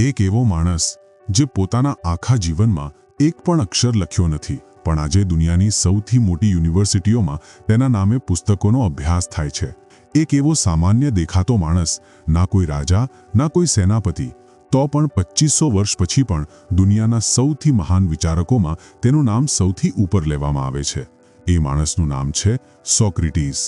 એક એવો માણસ જે પોતાના આખા જીવનમાં એક પણ અક્ષર લખ્યો નથી, પણ આજે દુનિયાની સૌથી મોટી યુનિવર્સિટીઓમાં તેના નામે પુસ્તકોનો અભ્યાસ થાય છે. એક એવો સામાન્ય દેખાતો માણસ, ના કોઈ રાજા, ના કોઈ સેનાપતિ, તો પણ 2500 વર્ષ પછી પણ દુનિયાના સૌથી મહાન વિચારકોમાં તેનું નામ સૌથી ઉપર લેવામાં આવે છે. એ માણસનું નામ છે સોક્રેટીસ.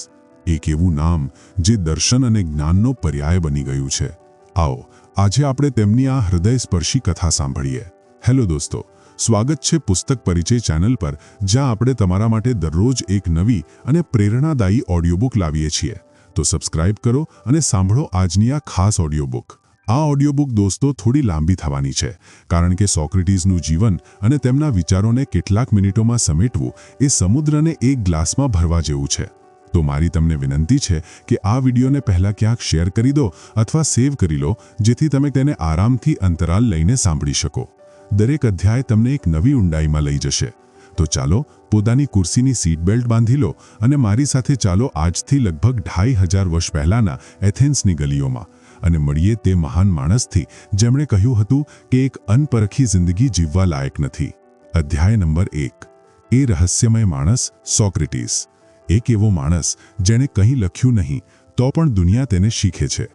એક એવું નામ જે દર્શન અને જ્ઞાનનો પર્યાય બની ગયું છે. આવો આજે આપણે તેમની આ હૃદયસ્પર્શી કથા સાંભળીએ. હેલો દોસ્તો, સ્વાગત છે પુસ્તક પરિચય ચેનલ પર, જ્યાં આપણે તમારા માટે દરરોજ એક નવી અને પ્રેરણાદાયી ઓડિયો બુક લાવીએ છીએ. તો સબસ્ક્રાઇબ કરો અને સાંભળો આજની આ ખાસ ઓડિયો બુક. આ ઓડિયો બુક દોસ્તો થોડી લાંબી થવાની છે, કારણ કે સોક્રેટીસનું જીવન અને તેમના વિચારોને કેટલાક મિનિટોમાં સમેટવું એ સમુદ્રને એક ગ્લાસમાં ભરવા જેવું છે. તો મારી તમને વિનંતી છે કે આ વિડીયોને પહેલાં ક્યાંક શેર કરી દો અથવા સેવ કરી લો, જેથી તમે તેને આરામથી અંતરાલ લઈને સાંભળી શકો. દરેક અધ્યાય તમને એક નવી ઊંડાઈમાં લઈ જશે. તો ચાલો પોતાની ખુરશીની સીટ બેલ્ટ બાંધી લો અને મારી સાથે ચાલો આજથી લગભગ 2500 વર્ષ પહેલાંના એથેન્સની ગલીઓમાં, અને મળીએ તે મહાન માણસથી જેમણે કહ્યું હતું કે એક અનપરખી જિંદગી જીવવા લાયક નથી. અધ્યાય નંબર 1. એ રહસ્યમય માણસ સોક્રેટીસ. એક એવો માણસ જેણે કંઈ લખ્યું નહીં, તો પણ દુનિયા તેને શીખે છે.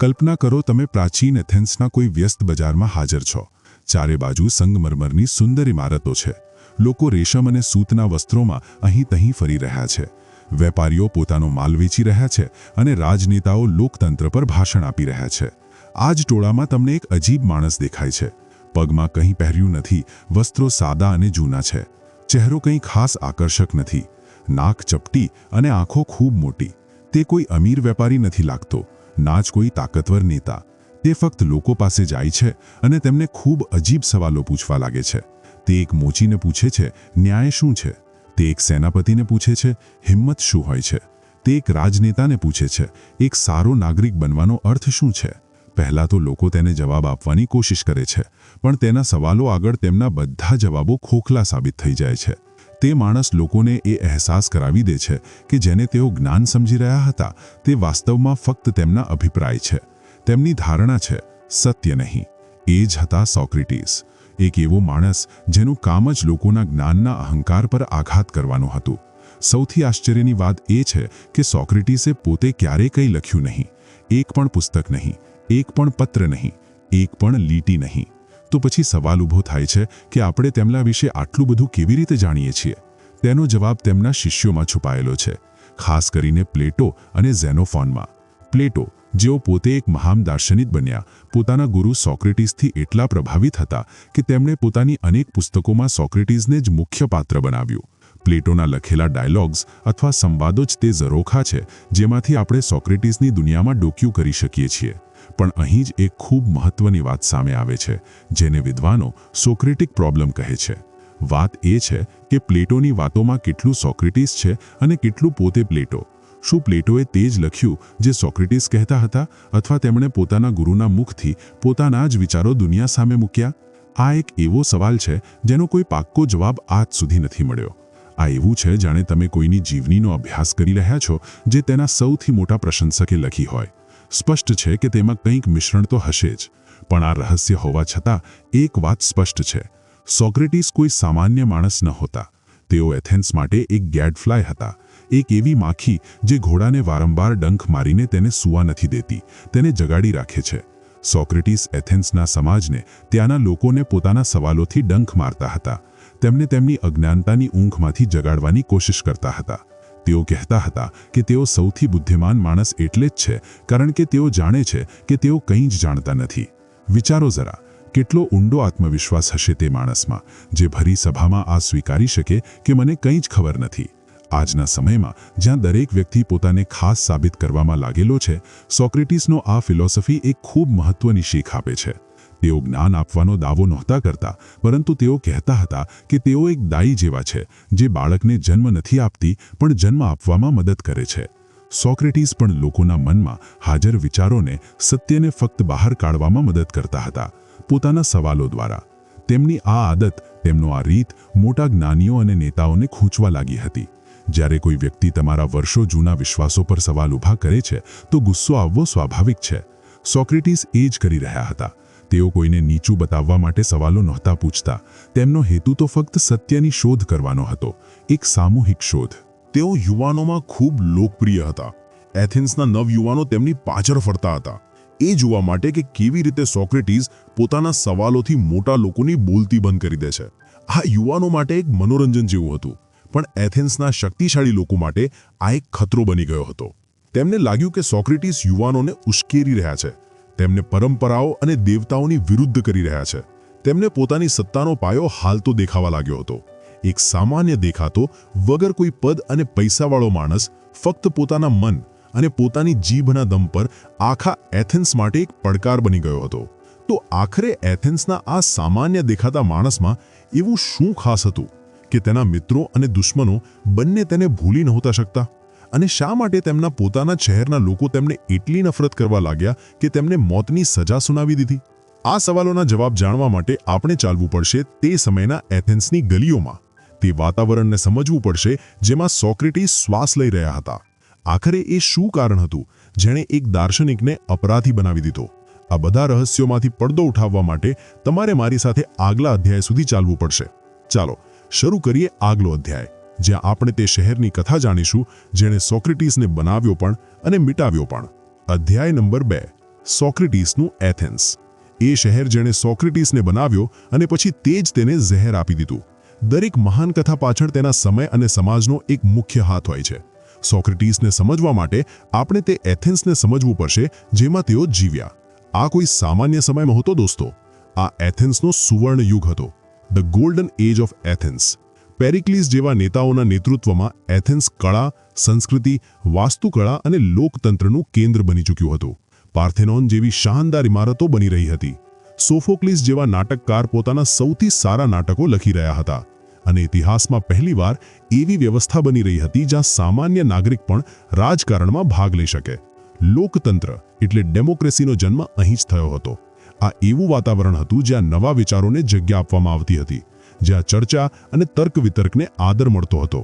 કલ્પના કરો, તમે પ્રાચીન એથેન્સના કોઈ વ્યસ્ત બજારમાં હાજર છો. ચારે બાજુ સંગમરમરની સુંદર ઇમારતો છે. લોકો રેશમ અને સૂતના વસ્ત્રોમાં અહીં તહીં ફરી રહ્યા છે. વેપારીઓ પોતાનો માલ વેચી રહ્યા છે અને રાજનેતાઓ લોકતંત્ર પર ભાષણ આપી રહ્યા છે. આ જ ટોળામાં તમને એક અજીબ માણસ દેખાય છે. પગમાં કંઈ પહેર્યું નથી, વસ્ત્રો સાદા અને જૂના છે. ચહેરો કંઈ ખાસ આકર્ષક નથી. નાક ચપટી અને આંખો ખૂબ મોટી. તે કોઈ અમીર વેપારી નથી લાગતો, ના જ કોઈ તાકતવર નેતા. તે ફક્ત લોકો પાસે જાય છે અને તેમને ખૂબ અજીબ સવાલો પૂછવા લાગે છે. તે એક મોચીને પૂછે છે, ન્યાય શું છે? તે એક સેનાપતિને પૂછે છે, હિંમત શું હોય છે? તે એક રાજનેતાને પૂછે છે, એક સારો નાગરિક બનવાનો અર્થ શું છે? પહેલાં તો લોકો તેને જવાબ આપવાની કોશિશ કરે છે, પણ તેના સવાલો આગળ તેમના બધા જવાબો ખોખલા સાબિત થઈ જાય છે. તે માણસ લોકોને એ અહેસાસ કરાવી દે છે કે જેને તેઓ જ્ઞાન સમજી રહ્યા હતા, તે વાસ્તવમાં ફક્ત તેમના અભિપ્રાય છે. તેમની ધારણા છે, સત્ય નહીં. એ જ હતા સોક્રેટીસ. એક એવો માણસ જેનું કામ જ લોકોના જ્ઞાનના અહંકાર પર આઘાત કરવાનું હતું. સૌથી આશ્ચર્યની વાત એ છે કે સોક્રેટીસે પોતે ક્યારેય કંઈ લખ્યું નહીં. એક પણ પુસ્તક નહીં, એક પણ પત્ર નહીં, એક પણ લીટી નહીં. તો પછી સવાલ ઊભો થાય છે કે આપણે તેમના વિશે આટલું બધું કેવી રીતે જાણીએ છીએ? તેનો જવાબ તેમના શિષ્યોમાં છુપાયેલો છે, ખાસ કરીને પ્લેટો અને ઝેનોફોનમાં. પ્લેટો, જેઓ પોતે એક મહાન દાર્શનિક બન્યા, પોતાના ગુરુ સોક્રેટીસથી એટલા પ્રભાવિત હતા કે તેમણે પોતાની અનેક પુસ્તકોમાં સોક્રેટીસને જ મુખ્ય પાત્ર બનાવ્યું. પ્લેટોના લખેલા ડાયલોગ્સ અથવા સંવાદો જ તે ઝરોખા છે જેમાંથી આપણે સોક્રેટીસની દુનિયામાં ડોક્યુ કરી શકીએ છીએ. પણ અહીં જ એક ખૂબ મહત્વની વાત સામે આવે છે, જેને વિદ્વાનો સોક્રેટિક પ્રોબ્લેમ કહે છે. વાત એ છે કે પ્લેટોની વાતોમાં કેટલું સોક્રેટીસ છે અને કેટલું પોતે પ્લેટો. શું પ્લેટોએ તે જ લખ્યું જે સોક્રેટીસ કહેતા હતા, અથવા તેમણે પોતાના ગુરુના મુખથી પોતાના જ વિચારો દુનિયા સામે મૂક્યા? આ એક એવો સવાલ છે જેનો કોઈ પાક્કો જવાબ આજ સુધી નથી મળ્યો. આ એવું છે જાણે તમે કોઈની જીવનીનો અભ્યાસ કરી રહ્યા છો જે તેના સૌથી મોટા પ્રશંસકે લખી હોય. સ્પષ્ટ છે કે તેમાં કંઈક મિશ્રણ તો હશે જ, પણ આ રહસ્ય હોવા છતાં એક વાત સ્પષ્ટ છે: સોક્રેટીસ કોઈ સામાન્ય માણસ ન હોતા. તેઓ એથેન્સ માટે એક ગેડફ્લાય હતા, એક એવી માખી જે ઘોડાને વારંવાર ડંખ મારીને તેને સૂવા નથી દેતી, તેને જગાડી રાખે છે. સોક્રેટીસ એથેન્સના સમાજને, ત્યાંના લોકોને પોતાના સવાલોથી ડંખ મારતા હતા. તેમને તેમની અજ્ઞાનતાની ઊંઘમાંથી જગાડવાની કોશિશ કરતા હતા. તેઓ કહેતા હતા કે તેઓ સૌથી બુદ્ધિમાન માણસ એટલે જ છે કારણ કે તેઓ જાણે છે કે તેઓ કંઈ જ જાણતા નથી. વિચારો જરા, કેટલો ઊંડો આત્મવિશ્વાસ હશે તે માણસમાં, જે ભરી સભામાં આ સ્વીકારી શકે કે મને કંઈ જ ખબર નથી. આજના સમયમાં જ્યાં દરેક વ્યક્તિ પોતાને ખાસ સાબિત કરવામાં લાગેલો છે, સોક્રેટીસનો આ ફિલોસોફી એક ખૂબ મહત્વની શીખ આપે છે. તેઓ જ્ઞાન આપવાનો દાવો નહોતા કરતા, પરંતુ તેઓ કહેતા હતા કે તેઓ એક દાઈ જેવા છે જે બાળકને જન્મ નથી આપતી પણ જન્મ આપવામાં મદદ કરે છે. સોક્રેટીસ પણ લોકોના મનમાં હાજર વિચારોને, સત્યને ફક્ત બહાર કાઢવામાં મદદ કરતા હતા, પોતાના સવાલો દ્વારા. તેમની આ આદત, તેમનો આ રીત મોટા જ્ઞાનીઓ અને નેતાઓને ખૂંચવા લાગી હતી. જ્યારે કોઈ વ્યક્તિ તમારા વર્ષો જૂના વિશ્વાસો પર સવાલ ઊભા કરે છે, તો ગુસ્સો આવવો સ્વાભાવિક છે. સોક્રેટીસ એ જ કરી રહ્યા હતા. તેઓ કોઈને નીચું બતાવવા માટે સવાલો નહોતા પૂછતા. તેમનો હેતુ તો ફક્ત સત્યની શોધ કરવાનો હતો, એક સામૂહિક શોધ. તેઓ યુવાનોમાં ખૂબ લોકપ્રિય હતા. એથેન્સના નવયુવાનો તેમની પાછળ ફરતા હતા, એ જોવા માટે કે કેવી રીતે સોક્રેટીસ પોતાના સવાલોથી મોટા લોકોની બોલતી બંધ કરી દે છે. આ યુવાનો માટે એક મનોરંજન જેવું હતું, પણ એથેન્સના શક્તિશાળી લોકો માટે આ એક ખતરો બની ગયો હતો. તેમને લાગ્યું કે સોક્રેટીસ યુવાનોને ઉશ્કેરી રહ્યા છે, તેમને પરંપરાઓ અને દેવતાઓની વિરુદ્ધ કરી રહ્યા છે. તેમને પોતાની સત્તાનો પાયો હાલતો દેખાવા લાગ્યો હતો. એક સામાન્ય દેખાતો, વગર કોઈ પદ અને પૈસાવાળો માણસ, ફક્ત પોતાના મન અને પોતાની જીભના દમ પર આખા એથેન્સ માટે એક પડકાર બની ગયો હતો. તો આખરે એથેન્સના આ સામાન્ય દેખાતા માણસમાં એવું શું ખાસ હતું કે તેના મિત્રો અને દુશ્મનો બંને તેને ભૂલી નહોતા શકતા? અને શા માટે તેમના પોતાના શહેરના લોકો તેમને એટલી નફરત કરવા લાગ્યા કે તેમને મોતની સજા સુનાવી દીધી? આ સવાલોના જવાબ જાણવા માટે આપણે ચાલવું પડશે તે સમયના એથેન્સની ગલીઓમાં. તે વાતાવરણને સમજવું પડશે જેમાં સોક્રેટીસ શ્વાસ લઈ રહ્યા હતા. આખરે એ શું કારણ હતું જેણે એક દાર્શનિકને અપરાધી બનાવી દીધો? આ બધા રહસ્યોમાંથી પડદો ઉઠાવવા માટે તમારે મારી સાથે આગલા અધ્યાય સુધી ચાલવું પડશે. ચાલો શરૂ કરીએ આગલો અધ્યાય, જ્યાં આપણે તે શહેરની કથા જાણીશું જેણે સોક્રેટીસને બનાવ્યો પણ અને મિટાવ્યો પણ. અધ્યાય નંબર 2, સોક્રેટીસનું એથેન્સ. એ શહેર જેણે સોક્રેટીસને બનાવ્યો અને પછી તે જ તેને ઝહેર આપી દીધું. દરેક મહાન કથા પાછળ તેના સમય અને સમાજનો એક મુખ્ય હાથ હોય છે. સોક્રેટીસને સમજવા માટે આપણે તે એથેન્સને સમજવું પડશે જેમાં તેઓ જીવ્યા. આ કોઈ સામાન્ય સમય નહોતો દોસ્તો. આ એથેન્સનો સુવર્ણ યુગ હતો, the golden age of Athens. Pericles જેવા નેતાઓના નેતૃત્વમાં એથેન્સ કળા, સંસ્કૃતિ, વાસ્તુકળા અને લોકતંત્રનું કેન્દ્ર બની ચૂક્યું હતું. પાર્થેનોન જેવી શાનદાર ઇમારતો બની રહી હતી. સોફોક્લિસ જેવા નાટકકાર પોતાના સૌથી સારા નાટકો લખી રહ્યા હતા. અને ઇતિહાસમાં પહેલીવાર એવી વ્યવસ્થા બની રહી હતી જ્યાં સામાન્ય નાગરિક પણ રાજકારણમાં ભાગ લઈ શકે. લોકતંત્ર એટલે ડેમોક્રેસીનો જન્મ અહીં જ થયો હતો. આ એવું વાતાવરણ હતું જ્યાં નવા વિચારોને જગ્યા આપવામાં આવતી હતી, જ્યાં ચર્ચા અને તર્ક વિતર્કને આદર મળતો હતો.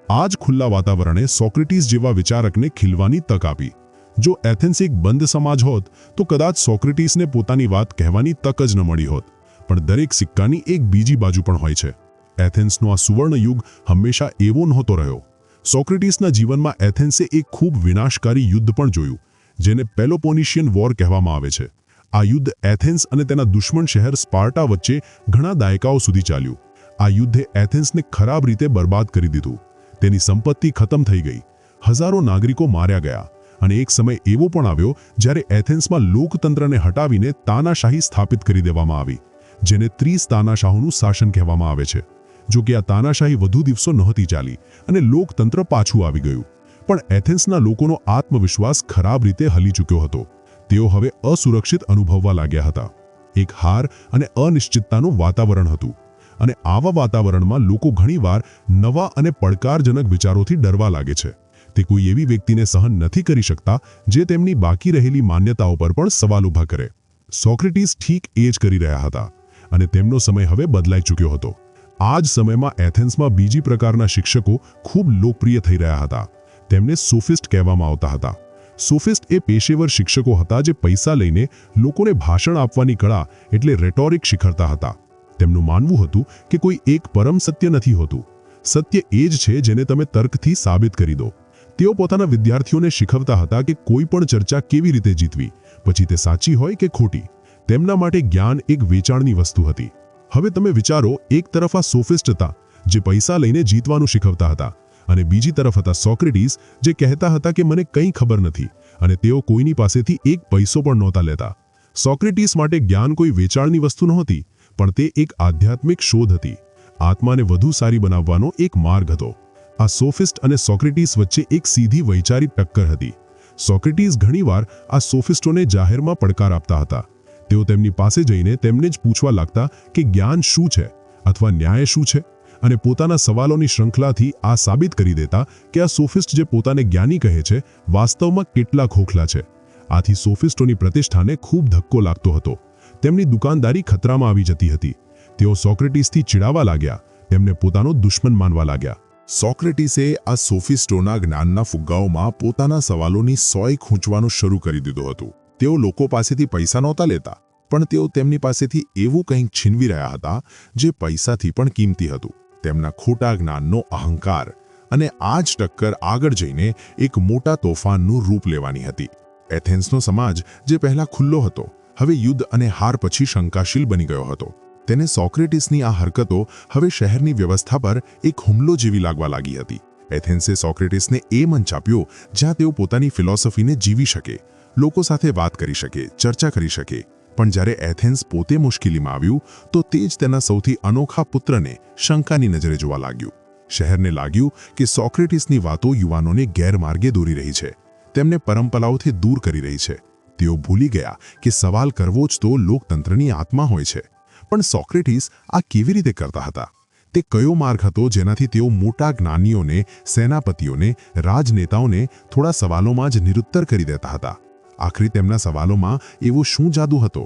આ જ ખુલ્લા વાતાવરણે સોક્રેટીસ જેવા વિચારકને ખીલવાની તક આપી. જો એથેન્સ એક બંધ સમાજ હોત તો કદાચ સોક્રેટીસને પોતાની વાત કહેવાની તક જ ન મળી હોત. પણ દરેક સિક્કાની એક બીજી બાજુ પણ હોય છે. એથેન્સનો આ સુવર્ણ યુગ હંમેશા એવો નહોતો રહ્યો. સોક્રેટીસના જીવનમાં એથેન્સે એક ખૂબ વિનાશકારી યુદ્ધ પણ જોયું, જેને પેલોપોનેશિયન વોર કહેવામાં આવે છે. આ યુદ્ધ એથેન્સ અને તેના દુશ્મન શહેર સ્પાર્ટા વચ્ચે ઘણા દાયકાઓ સુધી ચાલ્યું. આ યુદ્ધે એથેન્સને ખરાબ રીતે બરબાદ કરી દીધું. તેની સંપત્તિ ખતમ થઈ ગઈ, હજારો નાગરિકો માર્યા ગયા, અને એક સમય એવો પણ આવ્યો જ્યારે એથેન્સમાં લોકતંત્રને હટાવીને તાનાશાહી સ્થાપિત કરી દેવામાં આવી, જેને 30 તાનાશાહોનું શાસન કહેવામાં આવે છે. જો કે આ તાનાશાહી વધુ દિવસો નહોતી ચાલી અને લોકતંત્ર પાછું આવી ગયું. પણ એથેન્સના લોકોનો આત્મવિશ્વાસ ખરાબ રીતે હલી ચૂક્યો હતો. તેઓ હવે અસુરક્ષિત અનુભવવા લાગ્યા હતા. એક હાર અને અનિશ્ચિતતાનું વાતાવરણ હતું. અને આવા વાતાવરણમાં લોકો ઘણીવાર નવા અને પડકારજનક વિચારોથી ડરવા લાગે છે. તે કોઈ એવી વ્યક્તિને સહન નથી કરી શકતા જે તેમની બાકી રહેલી માન્યતાઓ પર પણ સવાલ ઊભા કરે. સોક્રેટીસ ઠીક એ જ કરી રહ્યા હતા, અને તેમનો સમય હવે બદલાઈ ચૂક્યો હતો. આ જ સમયમાં એથેન્સમાં બીજી પ્રકારના શિક્ષકો ખૂબ લોકપ્રિય થઈ રહ્યા હતા. તેમને સોફિસ્ટ કહેવામાં આવતા હતા. સોફિસ્ટ એ પેશેવર શિક્ષકો હતા જે પૈસા લઈને લોકોને ભાષણ આપવાની કળા એટલે રેટોરિક શીખવતા હતા. તેમનું માનવું હતું કે કોઈ એક પરમ સત્ય નથી હોતું. સત્ય એ જ છે જેને તમે તર્કથી સાબિત કરી દો. તેઓ પોતાના વિદ્યાર્થીઓને શીખવતા હતા કે કોઈ પણ ચર્ચા કેવી રીતે જીતવી, પછી તે સાચી હોય કે ખોટી. તેમના માટે જ્ઞાન એક વેચાણની વસ્તુ હતી. હવે તમે વિચારો, એક તરફ આ સોફિસ્ટ હતા જે પૈસા લઈને જીતવાનું શીખવતા હતા, અને બીજી તરફ હતા સોક્રેટીસ જે કહેતા હતા કે મને કંઈ ખબર નથી, અને તેઓ કોઈની પાસેથી એક પૈસો પણ નહોતા લેતા. સોક્રેટીસ માટે જ્ઞાન કોઈ વેચાણની વસ્તુ નહોતી, પણ તે એક આધ્યાત્મિક શોધ હતી. આત્માને વધુ સારી બનાવવાનો એક માર્ગ હતો. આ સોફિસ્ટ અને સોક્રેટીસ વચ્ચે એક સીધી વૈચારિક ટક્કર હતી. સોક્રેટીસ ઘણીવાર આ સોફિસ્ટોને જાહેરમાં પડકાર આપતા હતા. તેઓ તેમની પાસે જઈને તેમને જ પૂછવા લાગતા કે જ્ઞાન શું છે અથવા ન્યાય શું છે, અને પોતાના સવાલોની શ્રૃંખલાથી આ સાબિત કરી દેતા કે આ સોફિસ્ટ જે પોતાને જ્ઞાની કહે છે વાસ્તવમાં કેટલા ખોખલા છે. આથી સોફિસ્ટોની પ્રતિષ્ઠાને ખૂબ ધક્કો લાગતો હતો. તેમની દુકાનદારી ખતરામાં આવી જતી હતી. તેઓ સોક્રેટીસથી ચીડાવા લાગ્યા, તેમને પોતાનો દુશ્મન માનવા લાગ્યા. સોક્રેટીસે આ સોફિસ્ટોના જ્ઞાનના ફુગ્ગાઓમાં પોતાના સવાલોની સોય ખૂંચવાનું શરૂ કરી દીધું હતું. તેઓ લોકો પાસેથી પૈસા નહોતા લેતા, પણ તેઓ તેમની પાસેથી એવું કંઈક છીનવી રહ્યા હતા જે પૈસાથી પણ કિંમતી હતું, તેમના ખોટા જ્ઞાનનો અહંકાર. અને આ જ ટક્કર આગળ જઈને એક મોટા તોફાનનું રૂપ લેવાની હતી. એથેન્સનો સમાજ જે પહેલા ખુલ્લો હતો, હવે યુદ્ધ અને હાર પછી શંકાશીલ બની ગયો હતો. તેને સોક્રેટિસની આ હરકતો હવે શહેરની વ્યવસ્થા પર એક હુમલો જેવી લાગવા લાગી હતી. એથેન્સે સોક્રેટિસને એ મંચ આપ્યો જ્યાં તેઓ પોતાની ફિલોસોફીને જીવી શકે, લોકો સાથે વાત કરી શકે, ચર્ચા કરી શકે. પણ જ્યારે એથેન્સ પોતે મુશ્કેલીમાં આવ્યું તો તે જ તેના સૌથી અનોખા પુત્રને શંકાની નજરે જોવા લાગ્યું. શહેરને લાગ્યું કે સોક્રેટિસની વાતો યુવાનોને ગેરમાર્ગે દોરી રહી છે, તેમને પરંપરાઓથી દૂર કરી રહી છે. તેઓ ભૂલી ગયા કે સવાલ કરવો જ તો લોકતંત્રની આત્મા હોય છે. પણ સોક્રેટિસ આ કેવી રીતે કરતા હતા? તે કયો માર્ગ હતો જેનાથી તેઓ મોટા જ્ઞાનીઓને, સેનાપતિઓને, રાજનેતાઓને થોડા સવાલોમાં જ નિરુત્તર કરી દેતા હતા? આખરી તેમના સવાલોમાં એવો શું જાદુ હતો?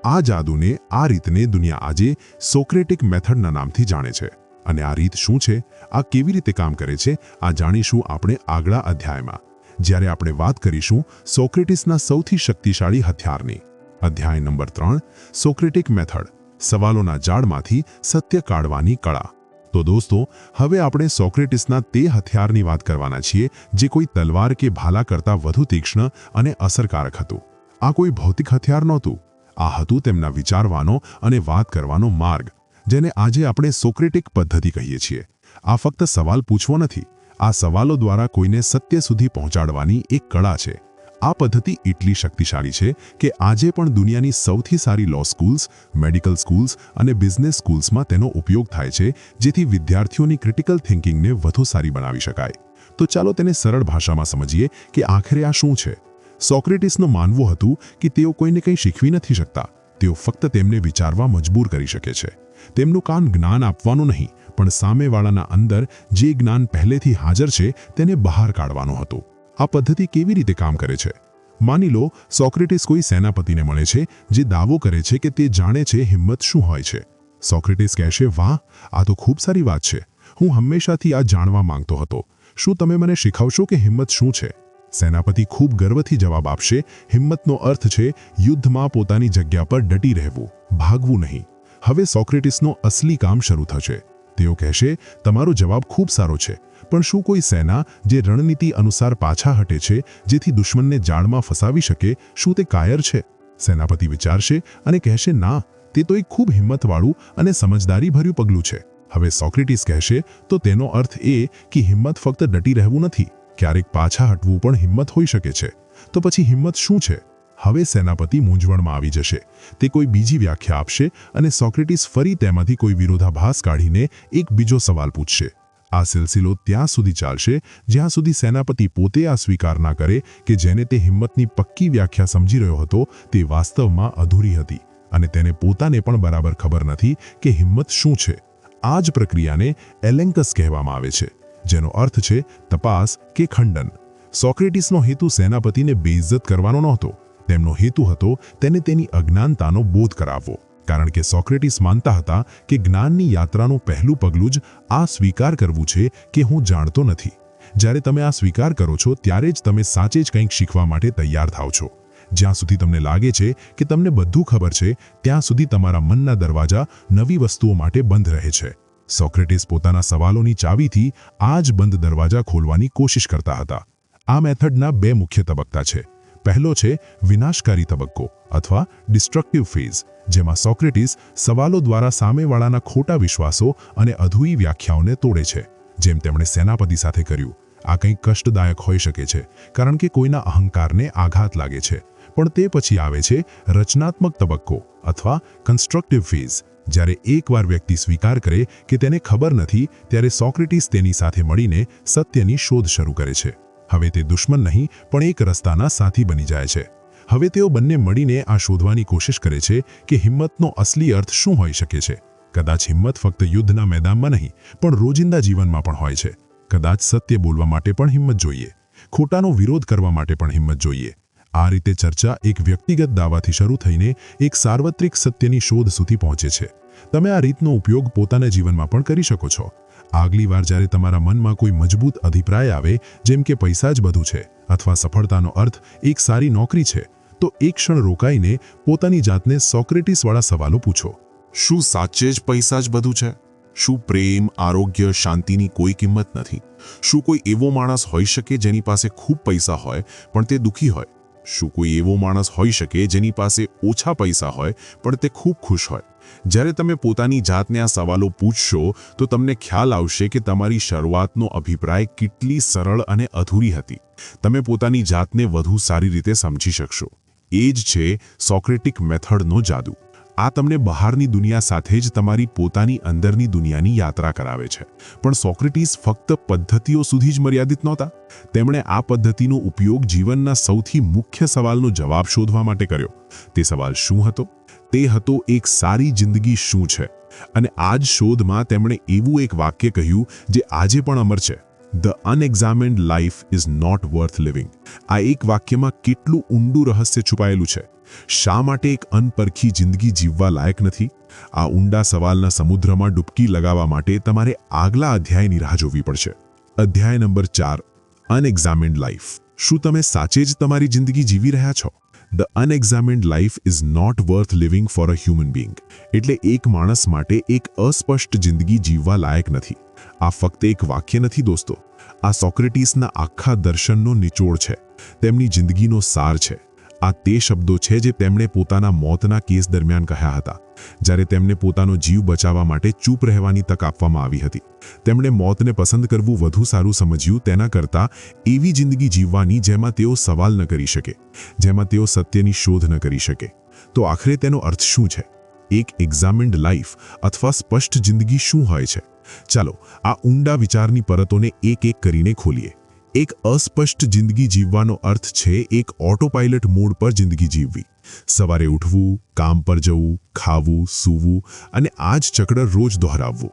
આ જાદુને, આ રીતને દુનિયા આજે સોક્રેટિક મેથડના નામથી જાણે છે. અને આ રીત શું છે, આ કેવી રીતે કામ કરે છે, આ જાણીશું આપણે આગલા અધ્યાયમાં, જ્યારે આપણે વાત કરીશું સોક્રેટિસના સૌથી શક્તિશાળી હથિયારની. અધ્યાય નંબર 3, સોક્રેટિક મેથડ, સવાલોના જાળમાંથી સત્ય કાઢવાની કળા. તો દોસ્તો, હવે આપણે સોક્રેટિસના તે હથિયારની વાત કરવાના છીએ જે કોઈ તલવાર કે ભાલા કરતાં વધુ તીક્ષ્ણ અને અસરકારક હતું. આ કોઈ ભૌતિક હથિયાર નહોતું, આ હતું તેમના વિચારવાનો અને વાત કરવાનો માર્ગ, જેને આજે આપણે સોક્રેટિક પદ્ધતિ કહીએ છીએ. આ ફક્ત સવાલ પૂછવો નથી, આ સવાલો દ્વારા કોઈને સત્ય સુધી પહોંચાડવાની એક કળા છે. આ પદ્ધતિ એટલી શક્તિશાળી છે કે આજે પણ દુનિયાની સૌથી સારી લો સ્કૂલ્સ, મેડિકલ સ્કૂલ્સ અને બિઝનેસ સ્કૂલ્સમાં તેનો ઉપયોગ થાય છે, જેથી વિદ્યાર્થીઓની ક્રિટિકલ થિંકિંગને વધુ સારી બનાવી શકાય. તો ચાલો તેને સરળ ભાષામાં સમજીએ કે આખરે આ શું છે. સોક્રેટિસનું માનવું હતું કે તેઓ કોઈને કંઈ શીખવી નથી શકતા, તેઓ ફક્ત તેમને વિચારવા મજબૂર કરી શકે છે. તેમનું કામ જ્ઞાન આપવાનું નહીં, પણ સામેવાળાના અંદર જે જ્ઞાન પહેલેથી હાજર છે તેને બહાર કાઢવાનું હતું. આ પદ્ધતિ કેવી રીતે કામ કરે છે? માની લો સોક્રેટિસ કોઈ સેનાપતિને મળે છે જે દાવો કરે છે કે તે જાણે છે હિંમત શું હોય છે. સોક્રેટિસ કહેશે, વાહ, આ તો ખૂબ સારી વાત છે, હું હંમેશાથી આ જાણવા માંગતો હતો, શું તમે મને શીખવશો કે હિંમત શું છે? સેનાપતિ ખૂબ ગર્વથી જવાબ આપશે, હિંમતનો અર્થ છે યુદ્ધમાં પોતાની જગ્યા પર ડટી રહેવું, ભાગવું નહીં. હવે સોક્રેટિસનો અસલી કામ શરૂ થશે. તેઓ કહેશે, તમારો જવાબ ખૂબ સારો છે, પણ શું કોઈ સેના જે રણનીતિ અનુસાર પાછા હટે છે, જેથી દુશ્મનને જાળમાં ફસાવી શકે, શું તે કાયર છે? સેનાપતિ વિચારશે અને કહેશે, ના, તે તો એક ખૂબ હિંમતવાળું અને સમજદારીભર્યું પગલું છે. હવે સોક્રેટિસ કહેશે, તો તેનો અર્થ એ કે હિંમત ફક્ત ડટી રહેવું નથી, ક્યારેક પાછા હટવું પણ હિંમત હોઈ શકે છે. તો પછી હિંમત શું છે? હવે સેનાપતિ મૂંઝવણમાં આવી જશે. તે કોઈ બીજી વ્યાખ્યા આપશે અને સોક્રેટિસ ફરી તેમાંથી કોઈ વિરોધાભાસ કાઢીને એક બીજો સવાલ પૂછશે. આ સિલસિલો ત્યાં સુધી ચાલશે જ્યાં સુધી સેનાપતિ પોતે આ સ્વીકાર ના કરે કે જેને તે હિંમતની પક્કી વ્યાખ્યા સમજી રહ્યો હતો તે વાસ્તવમાં અધૂરી હતી અને તેને પોતાને પણ બરાબર ખબર નથી કે હિંમત શું છે. આ જ પ્રક્રિયાને એલેન્કસ કહેવામાં આવે છે, જેનો અર્થ છે તપાસ કે ખંડન. સોક્રેટિસનો હેતુ સેનાપતિને બેઇજ્જત કરવાનો નહોતો, તેમનો હેતુ હતો તેને તેની અજ્ઞાનતાનો બોધ કરાવવો. કારણ કે સોક્રેટિસ માનતા હતા કે જ્ઞાનની યાત્રાનું પહેલું પગલું જ આ સ્વીકાર કરવું છે કે હું જાણતો નથી. જ્યારે તમે આ સ્વીકાર કરો છો ત્યારે જ તમે સાચે જ કંઈક શીખવા માટે તૈયાર થાઓ છો. જ્યાં સુધી તમને લાગે છે કે તમને બધું ખબર છે, ત્યાં સુધી તમારા મનના દરવાજા નવી વસ્તુઓ માટે બંધ રહે છે. સોક્રેટિસ પોતાના સવાલોની ચાવીથી આ જ બંધ દરવાજા ખોલવાની કોશિશ કરતા હતા. આ મેથડના બે મુખ્ય તબક્કા છે. પહેલો છે વિનાશકારી તબક્કો અથવા ડિસ્ટ્રક્ટિવ ફેઝ, જેમાં સોક્રેટિસ સવાલો દ્વારા સામેવાળાના ખોટા વિશ્વાસો અને અધૂરી વ્યાખ્યાઓને તોડે છે, જેમ તેમણે સેનાપતિ સાથે કર્યું. આ કંઈક કષ્ટદાયક હોઈ શકે છે કારણ કે કોઈના અહંકારને આઘાત લાગે છે, પણ તે પછી આવે છે રચનાત્મક તબક્કો અથવા કન્સ્ટ્રક્ટિવ ફેઝ. જ્યારે એકવાર વ્યક્તિ સ્વીકાર કરે કે તેને ખબર નથી, ત્યારે સોક્રેટિસ તેની સાથે મળીને સત્યની શોધ શરૂ કરે છે. હવે તે દુશ્મન નહીં પણ એક રસ્તાના સાથી બની જાય છે. હવે તેઓ બંને મળીને આ શોધવાની કોશિશ કરે છે કે હિંમતનો અસલી અર્થ શું હોઈ શકે છે. કદાચ હિંમત ફક્ત યુદ્ધના મેદાનમાં નહીં પણ રોજિંદા જીવનમાં પણ હોય છે. કદાચ સત્ય બોલવા માટે પણ હિંમત જોઈએ, ખોટાનો વિરોધ કરવા માટે પણ હિંમત જોઈએ. આ રીતે ચર્ચા એક વ્યક્તિગત દાવાથી શરૂ થઈને એક સાર્વત્રિક સત્યની શોધ સુધી પહોંચે છે. તમે આ રીતનો ઉપયોગ પોતાના જીવનમાં પણ કરી શકો છો. આગલી વાર જ્યારે તમારા મનમાં કોઈ મજબૂત અભિપ્રાય આવે, જેમ કે પૈસા જ બધું છે અથવા સફળતાનો અર્થ એક સારી નોકરી છે, તો એક ક્ષણ રોકાઈને પોતાની જાતને સોક્રેટિસવાળા સવાલો પૂછો. શું સાચે જ પૈસા જ બધું છે? શું પ્રેમ, આરોગ્ય, શાંતિની કોઈ કિંમત નથી? શું કોઈ એવો માણસ હોઈ શકે જેની પાસે ખૂબ પૈસા હોય પણ તે દુઃખી હોય? શું કોઈ એવો માણસ હોઈ શકે જેની પાસે ઓછા પૈસા હોય પણ તે ખૂબ ખુશ હોય? જ્યારે તમે પોતાની જાતને આ સવાલો પૂછશો તો તમને ખ્યાલ આવશે કે તમારી શરૂઆતનો અભિપ્રાય કેટલી સરળ અને અધૂરી હતી. તમે પોતાની જાતને વધુ સારી રીતે સમજી શકશો. એ જ છે સોક્રેટિક મેથડનો જાદુ. આ તમને બહારની દુનિયા સાથે જ તમારી પોતાની અંદરની દુનિયાની યાત્રા કરાવે છે. પણ સોક્રેટિસ ફક્ત પદ્ધતિઓ સુધી જ મર્યાદિત નહોતા. તેમણે આ પદ્ધતિનો ઉપયોગ જીવનના સૌથી મુખ્ય સવાલનો જવાબ શોધવા માટે કર્યો. તે સવાલ શું હતો? તે હતો એક સારી જિંદગી શું છે? અને આ જ શોધમાં તેમણે એવું એક વાક્ય કહ્યું જે આજે પણ અમર છે: The unexamined life is not worth living. આ એક વાક્યમાં કેટલું ઊંડું રહસ્ય છુપાયેલું છે. શા માટે એક અનપરખી જિંદગી જીવવા લાયક નથી? આ ઊંડા સવાલના સમુદ્રમાં ડૂબકી લગાવવા માટે તમારે આગલા અધ્યાયની રાહ જોવી પડશે. અધ્યાય નંબર 4, અનએક્ઝામિન્ડ લાઈફ. શું તમે સાચે જ તમારી જિંદગી જીવી રહ્યા છો? The unexamined life is not worth living for a human being. એટલે એક માણસ માટે એક અસ્પષ્ટ જિંદગી જીવવા લાયક નથી. આ ફક્ત એક વાક્ય નથી દોસ્તો. આ સોક્રેટિસના આખા દર્શનનો નિચોડ છે. તેમની જિંદગીનો સાર છે. આ તે શબ્દો છે જે તેમણે પોતાના મોતના કેસ દરમિયાન કહ્યા હતા, જ્યારે તેમને પોતાનો જીવ બચાવવા માટે ચૂપ રહેવાની તક આપવામાં આવી હતી. તેમણે મોતને પસંદ કરવું વધુ સારું સમજ્યું તેના કરતાં એવી જિંદગી જીવવાની જેમાં તેઓ સવાલ ન કરી શકે, જેમાં તેઓ સત્યની શોધ ન કરી શકે. તો આખરે તેનો અર્થ શું છે? એક એક્ઝામિન્ડ લાઈફ અથવા સ્પષ્ટ જિંદગી શું હોય છે? ચાલો આ ઊંડા વિચારની પરતોને એક એક કરીને ખોલીએ. એક અસ્પષ્ટ જિંદગી જીવવાનો અર્થ છે એક ઓટોપાઇલટ મોડ પર જિંદગી જીવવી. સવારે ઉઠવું, કામ પર જવું, ખાવું, સૂવું અને આ જ ચક્ર રોજ દોહરાવવું.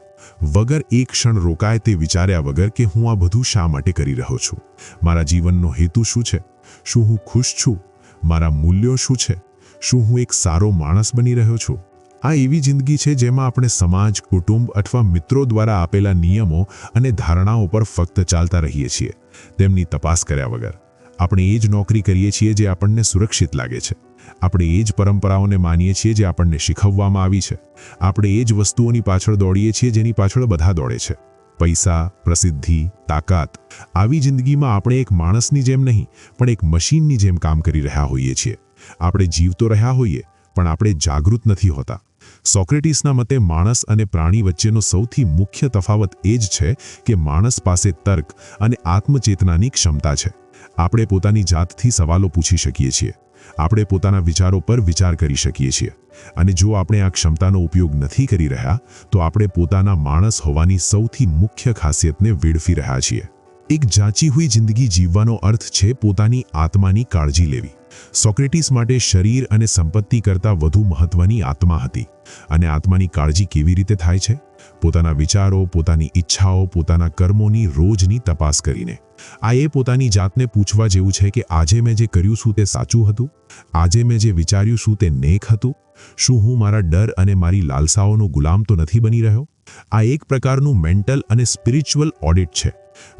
વગર એક ક્ષણ રોકાય તે વિચાર્યા વગર કે હું આ બધું શા માટે કરી રહ્યો છું? મારા જીવનનો હેતુ શું છે? શું હું ખુશ છું? મારા મૂલ્યો શું છે? શું હું એક સારો માણસ બની રહ્યો છું? આ એવી જિંદગી છે જેમાં આપણે સમાજ, કુટુંબ અથવા મિત્રો દ્વારા આપેલા નિયમો અને ધારણાઓ પર ફક્ત ચાલતા રહીએ છીએ, તેમની તપાસ કર્યા વગર. આપણે એ જ નોકરી કરીએ છીએ જે આપણને સુરક્ષિત લાગે છે. આપણે એ જ પરંપરાઓને માનીએ છીએ જે આપણને શીખવવામાં આવી છે. આપણે એ જ વસ્તુઓની પાછળ દોડીએ છીએ જેની પાછળ બધા દોડે છે: પૈસા, પ્રસિદ્ધિ, તાકાત. આવી જિંદગીમાં આપણે એક માણસની જેમ નહીં પણ એક મશીનની જેમ કામ કરી રહ્યા હોઈએ છીએ. આપણે જીવતો રહ્યા હોઈએ પણ આપણે જાગૃત નથી હોતા. સોક્રેટિસના મતે માણસ અને પ્રાણી વચ્ચેનો સૌથી મુખ્ય તફાવત એ જ છે કે માણસ પાસે તર્ક અને આત્મચેતનાની ક્ષમતા છે. આપણે પોતાની જાતથી સવાલો પૂછી શકીએ છીએ. આપણે પોતાના વિચારો પર વિચાર કરી શકીએ છીએ. અને જો આપણે આ ક્ષમતાનો ઉપયોગ નથી કરી રહ્યા તો આપણે પોતાના માણસ હોવાની સૌથી મુખ્ય ખાસિયતને વેડફી રહ્યા છીએ. એક જાંચી હુઈ જિંદગી જીવવાનો અર્થ છે પોતાની આત્માની કાળજી લેવી. સોક્રેટિસ માટે શરીર અને સંપત્તિ કરતાં વધુ મહત્વની આત્મા હતી. અને આત્માની કાળજી કેવી રીતે થાય છે? પોતાના વિચારો, પોતાની ઈચ્છાઓ, પોતાના કર્મોની રોજની તપાસ કરીને. આ એ પોતાની જાતને પૂછવા જેવું છે કે આજે મેં જે કર્યું શું તે સાચું હતું? આજે મેં જે વિચાર્યું શું તે નેક હતું? શું હું મારા ડર અને મારી લાલસાઓનો ગુલામ તો નથી બની રહ્યો? આ એક પ્રકારનું મેન્ટલ અને સ્પિરિચ્યુઅલ ઓડિટ છે.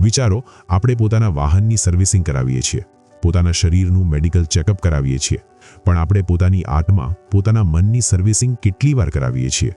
વિચારો, આપણે પોતાના વાહનની સર્વિસિંગ કરાવીએ છીએ, પોતાના શરીરનું મેડિકલ ચેકઅપ કરાવીએ છીએ, પણ આપણે પોતાની આત્મા, પોતાના મનની સર્વિસિંગ કેટલી વાર કરાવીએ છીએ?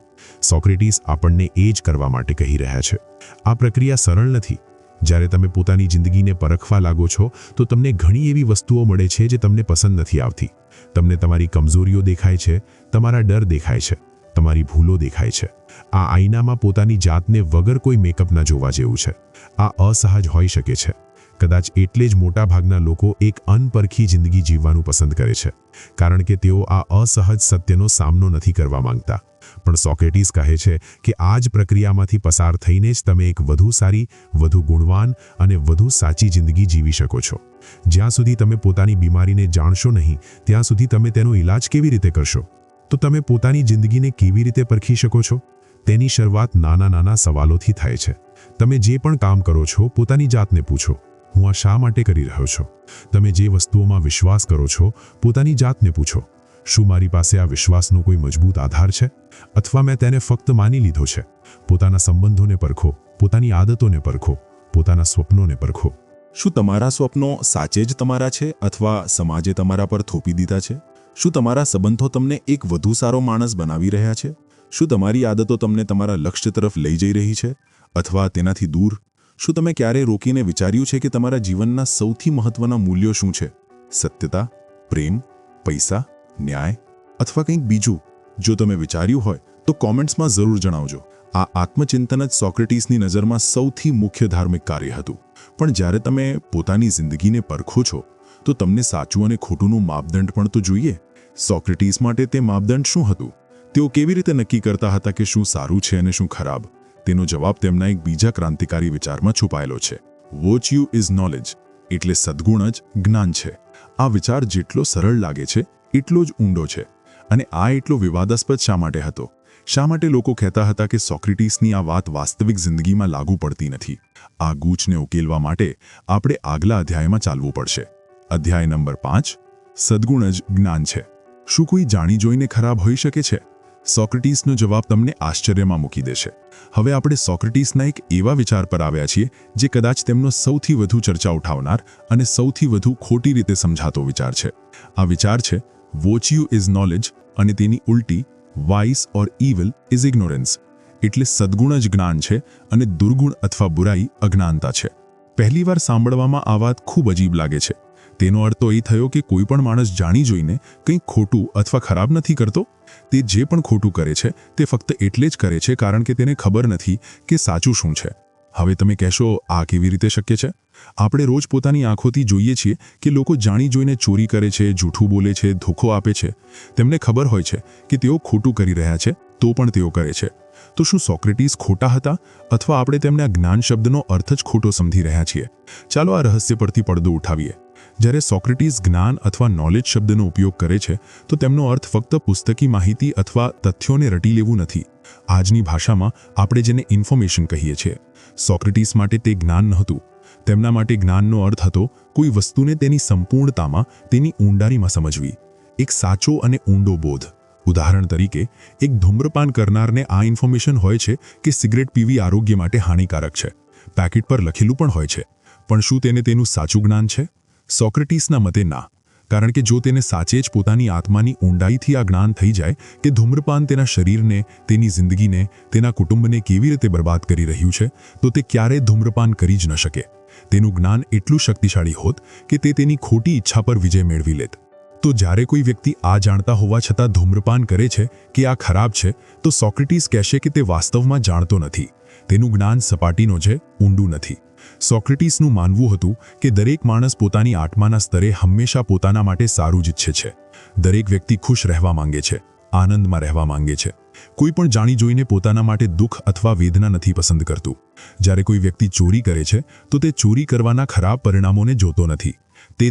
સોક્રેટિસ આપણને એ જ કરવા માટે કહી રહ્યા છે. આ પ્રક્રિયા સરળ નથી. જ્યારે તમે પોતાની જિંદગીને પરખવા લાગો છો તો તમને ઘણી એવી વસ્તુઓ મળે છે જે તમને પસંદ નથી આવતી. તમને તમારી કમજોરીઓ દેખાય છે, તમારા ડર દેખાય છે, તમારી ભૂલો દેખાય છે. આ આઈનામાં પોતાની જાતને વગર કોઈ મેકઅપના જોવા જેવું છે. આ અસહજ હોઈ શકે છે. કદાચ એટલે જ મોટા ભાગના લોકો એક અનપરખી જિંદગી જીવવાનું પસંદ કરે છે, કારણ કે તેઓ આ અસહજ સત્યનો સામનો નથી કરવા માંગતા. પણ સોક્રેટિસ કહે છે કે આ જ પ્રક્રિયામાંથી પસાર થઈને જ તમે એક વધુ સારી, વધુ ગુણવાન અને વધુ સાચી જિંદગી જીવી શકો છો. જ્યાં સુધી તમે પોતાની બીમારીને જાણશો નહીં ત્યાં સુધી તમે તેનો ઈલાજ કેવી રીતે કરશો? તો તમે પોતાની જિંદગીને કેવી રીતે પરખી શકો છો? તેની શરૂઆત નાના નાના સવાલોથી થાય છે. તમે જે પણ કામ કરો છો પોતાની જાતને પૂછો, હું આ શા માટે કરી રહ્યો છું? તમે જે વસ્તુઓમાં વિશ્વાસ કરો છો પોતાની જાતને પૂછો, શું મારી પાસે આ વિશ્વાસનો કોઈ મજબૂત આધાર છે અથવા મેં તેને ફક્ત માની લીધો છે? પોતાના સંબંધોને પરખો, પોતાની આદતોને પરખો, પોતાના સ્વપ્નોને પરખો. શું તમારા સ્વપ્નો સાચે જ તમારા છે અથવા સમાજે તમારા પર થોપી દીધા છે? શું તમારા સંબંધો તમને એક વધુ સારો માણસ બનાવી રહ્યા છે? શું તમારી આદતો તમને તમારા લક્ષ્ય તરફ લઈ જઈ રહી છે અથવા તેનાથી દૂર? શું તમે ક્યારે રોકીને વિચાર્યું છે કે તમારા જીવનના સૌથી મહત્વના મૂલ્યો શું છે? સત્યતા, પ્રેમ, પૈસા, ન્યાય અથવા કંઈક બીજું? જો તમે વિચાર્યું હોય તો કોમેન્ટ્સમાં જરૂર જણાવજો. આ આત્મચિંતન જ સોક્રેટીસની નજરમાં સૌથી મુખ્ય ધાર્મિક કાર્ય હતું. પણ જ્યારે તમે પોતાની જિંદગીને પરખો છો તો તમને સાચું અને ખોટુંનું માપદંડ પણ તો જોઈએ. સોક્રેટીસ માટે તે માપદંડ શું હતું? તેઓ કેવી રીતે નક્કી કરતા હતા કે શું સારું છે અને શું ખરાબ? તેનો જવાબ તેમના એક બીજા ક્રાંતિકારી વિચારમાં છુપાયેલો છે. વર્ચ્યુ ઇઝ નોલેજ, એટલે સદ્ગુણ જ જ્ઞાન છે. આ વિચાર જેટલો સરળ લાગે છે એટલો જ ઊંડો છે. અને આ એટલો વિવાદાસ્પદ શા માટે હતો? શા માટે લોકો કહેતા હતા કે સોક્રેટીસની આ વાત વાસ્તવિક જિંદગીમાં લાગુ પડતી નથી? આ ગૂંચને ઉકેલવા માટે આપણે આગલા અધ્યાયમાં ચાલવું પડશે. અધ્યાય નંબર 5, સદ્ગુણ જ જ્ઞાન છે. શું કોઈ જાણી જોઈને ખરાબ હોઈ શકે છે? સોક્રેટીસનો જવાબ તમને આશ્ચર્યમાં મૂકી દેશે. હવે આપણે સોક્રેટીસના એક એવા વિચાર પર આવ્યા છીએ જે કદાચ તેમનો સૌથી વધુ ચર્ચા ઉઠાવનાર અને સૌથી વધુ ખોટી રીતે સમજાતો વિચાર છે. આ વિચાર છે વર્ચ્યુ ઇઝ નોલેજ અને તેની ઉલટી vice or evil is ignorance, એટલે સદ્ગુણ જ જ્ઞાન છે અને દુર્ગુણ અથવા બુરાઈ અજ્ઞાનતા છે. પહેલીવાર સાંભળવામાં આ વાત ખૂબ અજીબ લાગે છે. તેનો અર્થ તો એ થયો કે કોઈ પણ માણસ જાણી જોઈને કંઈક ખોટું અથવા ખરાબ નથી કરતો. તે જે પણ ખોટું કરે છે તે ફક્ત એટલે જ કરે છે કારણ કે તેને ખબર નથી કે સાચું શું છે. હવે તમે કહેશો, આ કેવી રીતે શક્ય છે? આપણે રોજ પોતાની આંખોથી જોઈએ છીએ કે લોકો જાણી જોઈને ચોરી કરે છે, જૂઠું બોલે છે, ધોખો આપે છે. તેમને ખબર હોય છે કે તેઓ ખોટું કરી રહ્યા છે તો પણ તેઓ કરે છે. તો શું સોક્રેટીસ ખોટા હતા અથવા આપણે તેમને આ જ્ઞાન શબ્દનો અર્થ જ ખોટો સમજી રહ્યા છીએ? ચાલો આ રહસ્ય પરથી પડદો ઉઠાવીએ. જ્યારે સોક્રેટીસ જ્ઞાન અથવા નોલેજ શબ્દનો ઉપયોગ કરે છે તો તેમનો અર્થ ફક્ત પુસ્તકી માહિતી અથવા તથ્યોને રટી લેવું નથી. આજની ભાષામાં આપણે જેને ઇન્ફોર્મેશન કહીએ છીએ, સોક્રેટીસ માટે તે જ્ઞાન નહોતું. તેમના માટે જ્ઞાનનો અર્થ હતો કોઈ વસ્તુને તેની સંપૂર્ણતામાં, તેની ઊંડાઈમાં સમજવી. એક સાચો અને ઊંડો બોધ. ઉદાહરણ તરીકે, એક ધૂમ્રપાન કરનારને આ ઇન્ફોર્મેશન હોય છે કે સિગરેટ પીવી આરોગ્ય માટે હાનિકારક છે. પેકેટ પર લખેલું પણ હોય છે. પણ શું તેને તેનું સાચું જ્ઞાન છે? સોક્રેટીસના મતે ના. કારણ કે જો તેને સાચે જ પોતાની આત્માની ઊંડાઈથી આ જ્ઞાન થઈ જાય કે ધૂમ્રપાન તેના શરીરને, તેની જિંદગીને, તેના કુટુંબને કેવી રીતે બરબાદ કરી રહ્યું છે, તો તે ક્યારેય ધૂમ્રપાન કરી જ ન શકે. તેનું જ્ઞાન એટલું શક્તિશાળી હોત કે તે તેની ખોટી ઈચ્છા પર વિજય મેળવી લેત. તો જ્યારે કોઈ વ્યક્તિ આ જાણતા હોવા છતાં ધૂમ્રપાન કરે છે કે આ ખરાબ છે, તો સોક્રેટીસ કહેશે કે તે વાસ્તવમાં જાણતો નથી. તેનું જ્ઞાન સપાટીનો છે, ઊંડું નથી. સોક્રેટીસનું માનવું હતું કે દરેક માણસ પોતાની આત્માના સ્તરે હંમેશા પોતાના માટે સારું જ ઈચ્છે છે. દરેક વ્યક્તિ ખુશ રહેવા માંગે છે, આનંદમાં રહેવા માંગે છે. કોઈ પણ જાણી જોઈને પોતાના માટે દુઃખ અથવા વેદના નથી પસંદ કરતું. જ્યારે કોઈ વ્યક્તિ ચોરી કરે છે તો તે ચોરી કરવાના ખરાબ પરિણામોને જોતો નથી.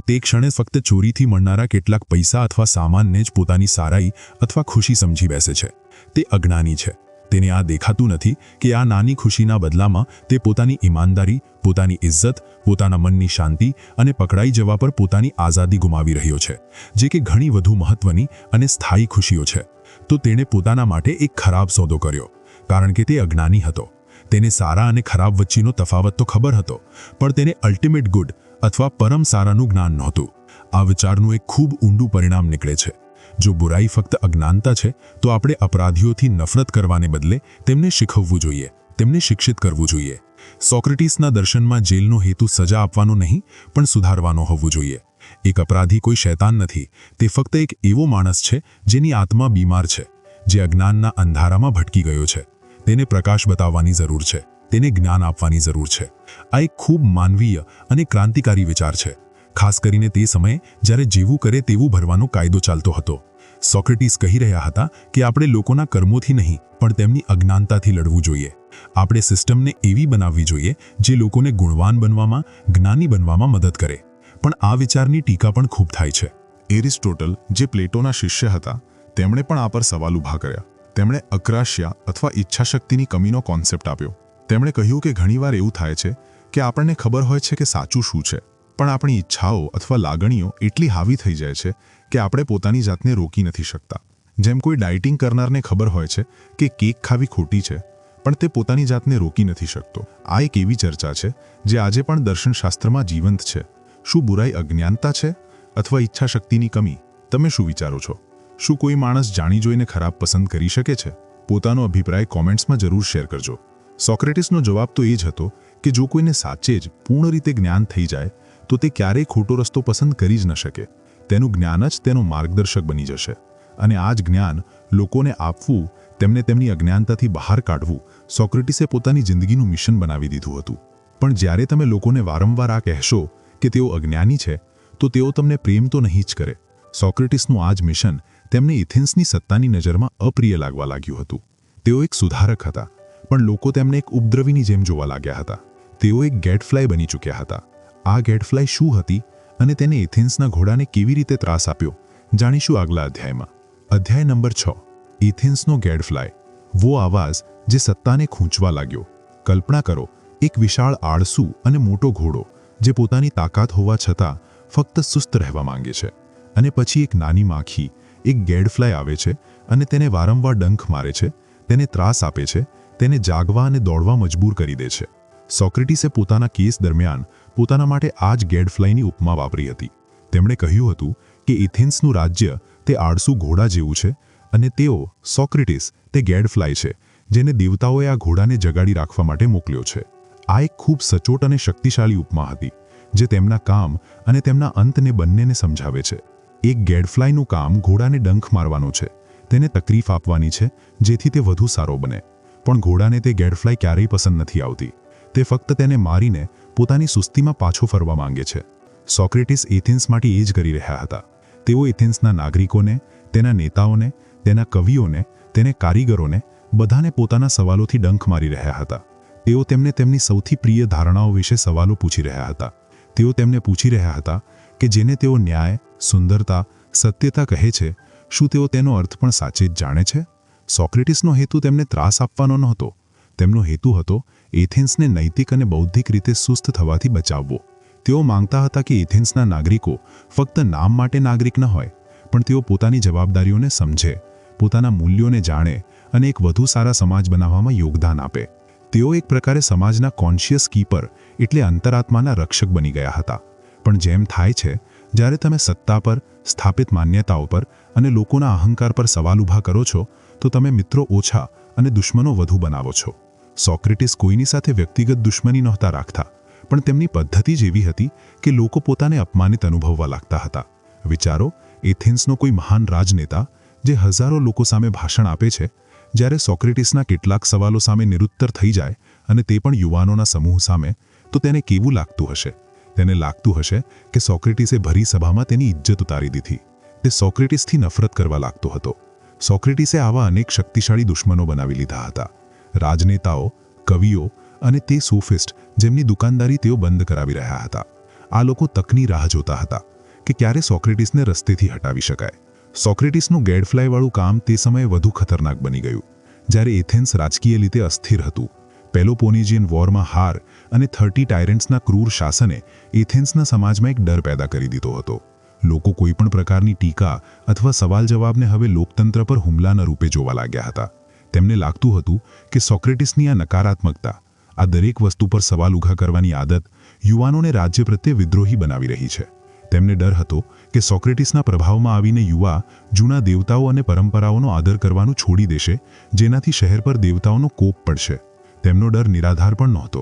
તે ક્ષણે ફક્ત ચોરીથી મળનારા કેટલાક પૈસા અથવા સામાનને જ પોતાની સારાઈ અથવા ખુશી સમજી બેસે છે. તે અજ્ઞાની છે. તેને આ દેખાતું નથી કે આ નાની ખુશીના બદલામાં તે પોતાની ઈમાનદારી, પોતાની ઇજ્જત, પોતાના મનની શાંતિ અને પકડાઈ જવા પર પોતાની આઝાદી ગુમાવી રહ્યો છે, જે કે ઘણી વધુ મહત્વની અને સ્થાયી ખુશીઓ છે. તો તેણે પોતાના માટે એક ખરાબ સોદો કર્યો, કારણ કે તે અજ્ઞાની હતો. તેને સારા અને ખરાબ વચ્ચેનો તફાવત તો ખબર હતો, પણ તેને અલ્ટિમેટ ગુડ અથવા પરમ સારાનું જ્ઞાન નહોતું. આ વિચારનું એક ખૂબ ઊંડું પરિણામ નીકળે છે. જો બુરાઈ ફક્ત અજ્ઞાનતા છે તો આપણે અપરાધીઓથી નફરત કરવાને બદલે તેમને શીખવવું જોઈએ, તેમને શિક્ષિત કરવું જોઈએ. સોક્રેટીસના દર્શનમાં જેલનો હેતુ સજા આપવાનો નહીં પણ સુધારવાનો હોવો જોઈએ. એક અપરાધી કોઈ શૈતાન નથી. તે ફક્ત એક એવો માણસ છે જેની આત્મા બીમાર છે, જે અજ્ઞાનના અંધારામાં ભટકી ગયો છે. તેને પ્રકાશ બતાવવાની જરૂર છે, તેને જ્ઞાન આપવાની જરૂર છે. આ એક ખૂબ માનવીય અને ક્રાંતિકારી વિચાર છે, ખાસ કરીને તે સમયે જ્યારે જેવું કરે તેવું ભરવાનો કાયદો ચાલતો હતો. સોક્રેટીસ કહી રહ્યા હતા કે આપણે લોકોના કર્મોથી નહીં પણ તેમની અજ્ઞાનતાથી લડવું જોઈએ. આપણે સિસ્ટમને એવી બનાવવી જોઈએ જે લોકોને ગુણવાન બનવામાં, જ્ઞાની બનવામાં મદદ કરે. પણ આ વિચારની ટીકા પણ ખૂબ થાય છે. એરિસ્ટોટલ, જે પ્લેટોના શિષ્ય હતા, તેમણે પણ આ પર સવાલ ઊભા કર્યા. તેમણે અક્રાસ્યા અથવા ઈચ્છાશક્તિની કમીનો કોન્સેપ્ટ આપ્યો. તેમણે કહ્યું કે ઘણીવાર એવું થાય છે કે આપણને ખબર હોય છે કે સાચું શું છે, પણ આપણી ઈચ્છાઓ અથવા લાગણીઓ એટલી હાવી થઈ જાય છે કે આપણે પોતાની જાતને રોકી નથી શકતા. જેમ કોઈ ડાયટિંગ કરનારને ખબર હોય છે કે કેક ખાવી ખોટી છે, પણ તે પોતાની જાતને રોકી નથી શકતો. આ એક એવી ચર્ચા છે જે આજે પણ દર્શનશાસ્ત્રમાં જીવંત છે. શું બુરાઈ અજ્ઞાનતા છે અથવા ઈચ્છાશક્તિની કમી? તમે શું વિચારો છો? શું કોઈ માણસ જાણી જોઈને ખરાબ પસંદ કરી શકે છે? પોતાનો અભિપ્રાય કોમેન્ટ્સમાં જરૂર શેર કરજો. સોક્રેટિસનો જવાબ તો એ જ હતો કે જો કોઈને સાચે જ પૂર્ણ રીતે જ્ઞાન થઈ જાય તો તે ક્યારેય ખોટો રસ્તો પસંદ કરી જ ન શકે. તેનું જ્ઞાન જ તેનો માર્ગદર્શક બની જશે. અને આ જ જ્ઞાન લોકોને આપવું, તેમને તેમની અજ્ઞાનતાથી બહાર કાઢવું, સોક્રેટિસે પોતાની જિંદગીનું મિશન બનાવી દીધું હતું. પણ જ્યારે તમે લોકોને વારંવાર આ કહેશો કે તેઓ અજ્ઞાની છે, તો તેઓ તમને પ્રેમ તો નહીં જ કરે. સોક્રેટિસનું આ જ મિશન તેમને એથેન્સની સત્તાની નજરમાં અપ્રિય લાગવા લાગ્યું હતું. તેઓ એક સુધારક હતા, પણ લોકો તેમને એક ઉપદ્રવીની જેમ જોવા લાગ્યા હતા. તેઓ એક ગેટફ્લાય બની ચૂક્યા હતા. આ ગેટફ્લાય શું હતી અને તેને એથેન્સના ઘોડાને કેવી રીતે ત્રાસ આપ્યો, જાણીશું આગલા અધ્યાયમાં. અધ્યાય નંબર 6. એથેન્સનો ગેટફ્લાય. વો આવાજ જે સત્તાને ખૂંચવા લાગ્યો. કલ્પના કરો, એક વિશાળ આળસુ અને મોટો ઘોડો જે પોતાની તાકાત હોવા છતાં ફક્ત સુસ્ત રહેવા માંગે છે. અને પછી એક નાની માખી, એક ગેટફ્લાય આવે છે અને તેને વારંવાર ડંખ મારે છે, તેને ત્રાસ આપે છે, તેને જાગવા અને દોડવા મજબૂર કરી દે છે. સોક્રેટિસે પોતાના કેસ દરમિયાન પોતાના માટે આ જ ગેટફ્લાયની ઉપમા વાપરી હતી. તેમણે કહ્યું હતું કે એથેન્સનું રાજ્ય તે આળસુ ઘોડા જેવું છે અને તેઓ, સોક્રેટિસ, તે ગેટફ્લાય છે જેને દેવતાઓએ આ ઘોડાને જગાડી રાખવા માટે મોકલ્યો છે. આ એક ખૂબ સચોટ અને શક્તિશાળી ઉપમા હતી જે તેમના કામ અને તેમના અંતને બંનેને સમજાવે છે. એક ગેટફ્લાયનું કામ ઘોડાને ડંખ મારવાનું છે, તેને તકલીફ આપવાની છે જેથી તે વધુ સારો બને. પણ ઘોડાને તે ગેટફ્લાય ક્યારેય પસંદ નથી આવતી. તે ફક્ત તેને મારીને પોતાની સુસ્તીમાં પાછો ફરવા માંગે છે. સોક્રેટિસ એથેન્સ માટે એ જ કરી રહ્યા હતા. તેઓ એથેન્સના નાગરિકોને, તેના નેતાઓને, તેના કવિઓને, તેને કારીગરોને, બધાને પોતાના સવાલોથી ડંખ મારી રહ્યા હતા. તેઓ તેમને તેમની સૌથી પ્રિય ધારણાઓ વિશે સવાલો પૂછી રહ્યા હતા. તેઓ તેમને પૂછી રહ્યા હતા કે જેને તેઓ ન્યાય, સુંદરતા, સત્યતા કહે છે, શું તેઓ તેનો અર્થ પણ સાચે જ જાણે છે? સોક્રેટિસનો હેતુ તેમને ત્રાસ આપવાનો નહોતો. તેમનો હેતુ હતો એથેન્સને નૈતિક અને બૌદ્ધિક રીતે સુસ્ત થવાથી બચાવવો. તેઓ માંગતા હતા કે એથેન્સના નાગરિકો ફક્ત નામ માટે નાગરિક ન હોય, પણ તેઓ પોતાની જવાબદારીઓને સમજે, પોતાના મૂલ્યોને જાણે અને એક વધુ સારા સમાજ બનાવવામાં યોગદાન આપે. તેઓ એક પ્રકારે સમાજના કોન્શિયસ કીપર એટલે અંતરાત્માના રક્ષક બની ગયા હતા. પણ જેમ થાય છે, જ્યારે તમે સત્તા પર, સ્થાપિત માન્યતાઓ પર અને લોકોના અહંકાર પર સવાલ ઊભા કરો છો, તો તમે મિત્રો ઓછા અને દુશ્મનો વધુ બનાવો છો. સોક્રેટિસ કોઈની સાથે વ્યક્તિગત દુશ્મની નહોતા રાખતા, પણ તેમની પદ્ધતિ જ એવી હતી કે લોકો પોતાને અપમાનિત અનુભવવા લાગતા હતા. વિચારો, એથેન્સનો કોઈ મહાન રાજનેતા જે હજારો લોકો સામે ભાષણ આપે છે, જ્યારે સોક્રેટિસના કેટલાક સવાલો સામે નિરુત્તર થઈ જાય અને તે પણ યુવાનોના સમૂહ સામે, તો તેને કેવું લાગતું હશે? તેને લાગતું હશે કે સોક્રેટિસે ભરી સભામાં તેની ઇજ્જત ઉતારી દીધી. તે સોક્રેટિસથી નફરત કરવા લાગતો હતો. સોક્રેટિસે આવા અનેક શક્તિશાળી દુશ્મનો બનાવી લીધા હતા. રાજનેતાઓ, કવિઓ અને તે સોફિસ્ટ જેમની દુકાનદારી તેઓ બંધ કરાવી રહ્યા હતા. આ લોકો તકની રાહ જોતા હતા કે ક્યારે સોક્રેટિસને રસ્તેથી હટાવી શકાય. સોક્રેટિસનું ગેટફ્લાયવાળું કામ તે સમયે વધુ ખતરનાક બની ગયું. જ્યારે એથેન્સ રાજકીય રીતે અસ્થિર હતું, પેલોપોનેજિયન વોરમાં હાર અને 30 ટાયરન્ટ્સના ક્રૂર શાસને એથેન્સના સમાજમાં એક ડર પેદા કરી દીધો હતો. લોકો કોઈપણ પ્રકારની ટીકા અથવા સવાલ જવાબને હવે લોકતંત્ર પર હુમલાના રૂપે જોવા લાગ્યા હતા. તેમને લાગતું હતું કે સોક્રેટિસની આ નકારાત્મકતા, આ દરેક વસ્તુ પર સવાલ ઊભા કરવાની આદત યુવાનોને રાજ્ય પ્રત્યે વિદ્રોહી બનાવી રહી છે. તેમને ડર હતો કે સોક્રેટિસના પ્રભાવમાં આવીને યુવા જૂના દેવતાઓ અને પરંપરાઓનો આદર કરવાનું છોડી દેશે, જેનાથી શહેર પર દેવતાઓનો કોપ પડશે. તેમનો ડર નિરાધાર પણ નહોતો.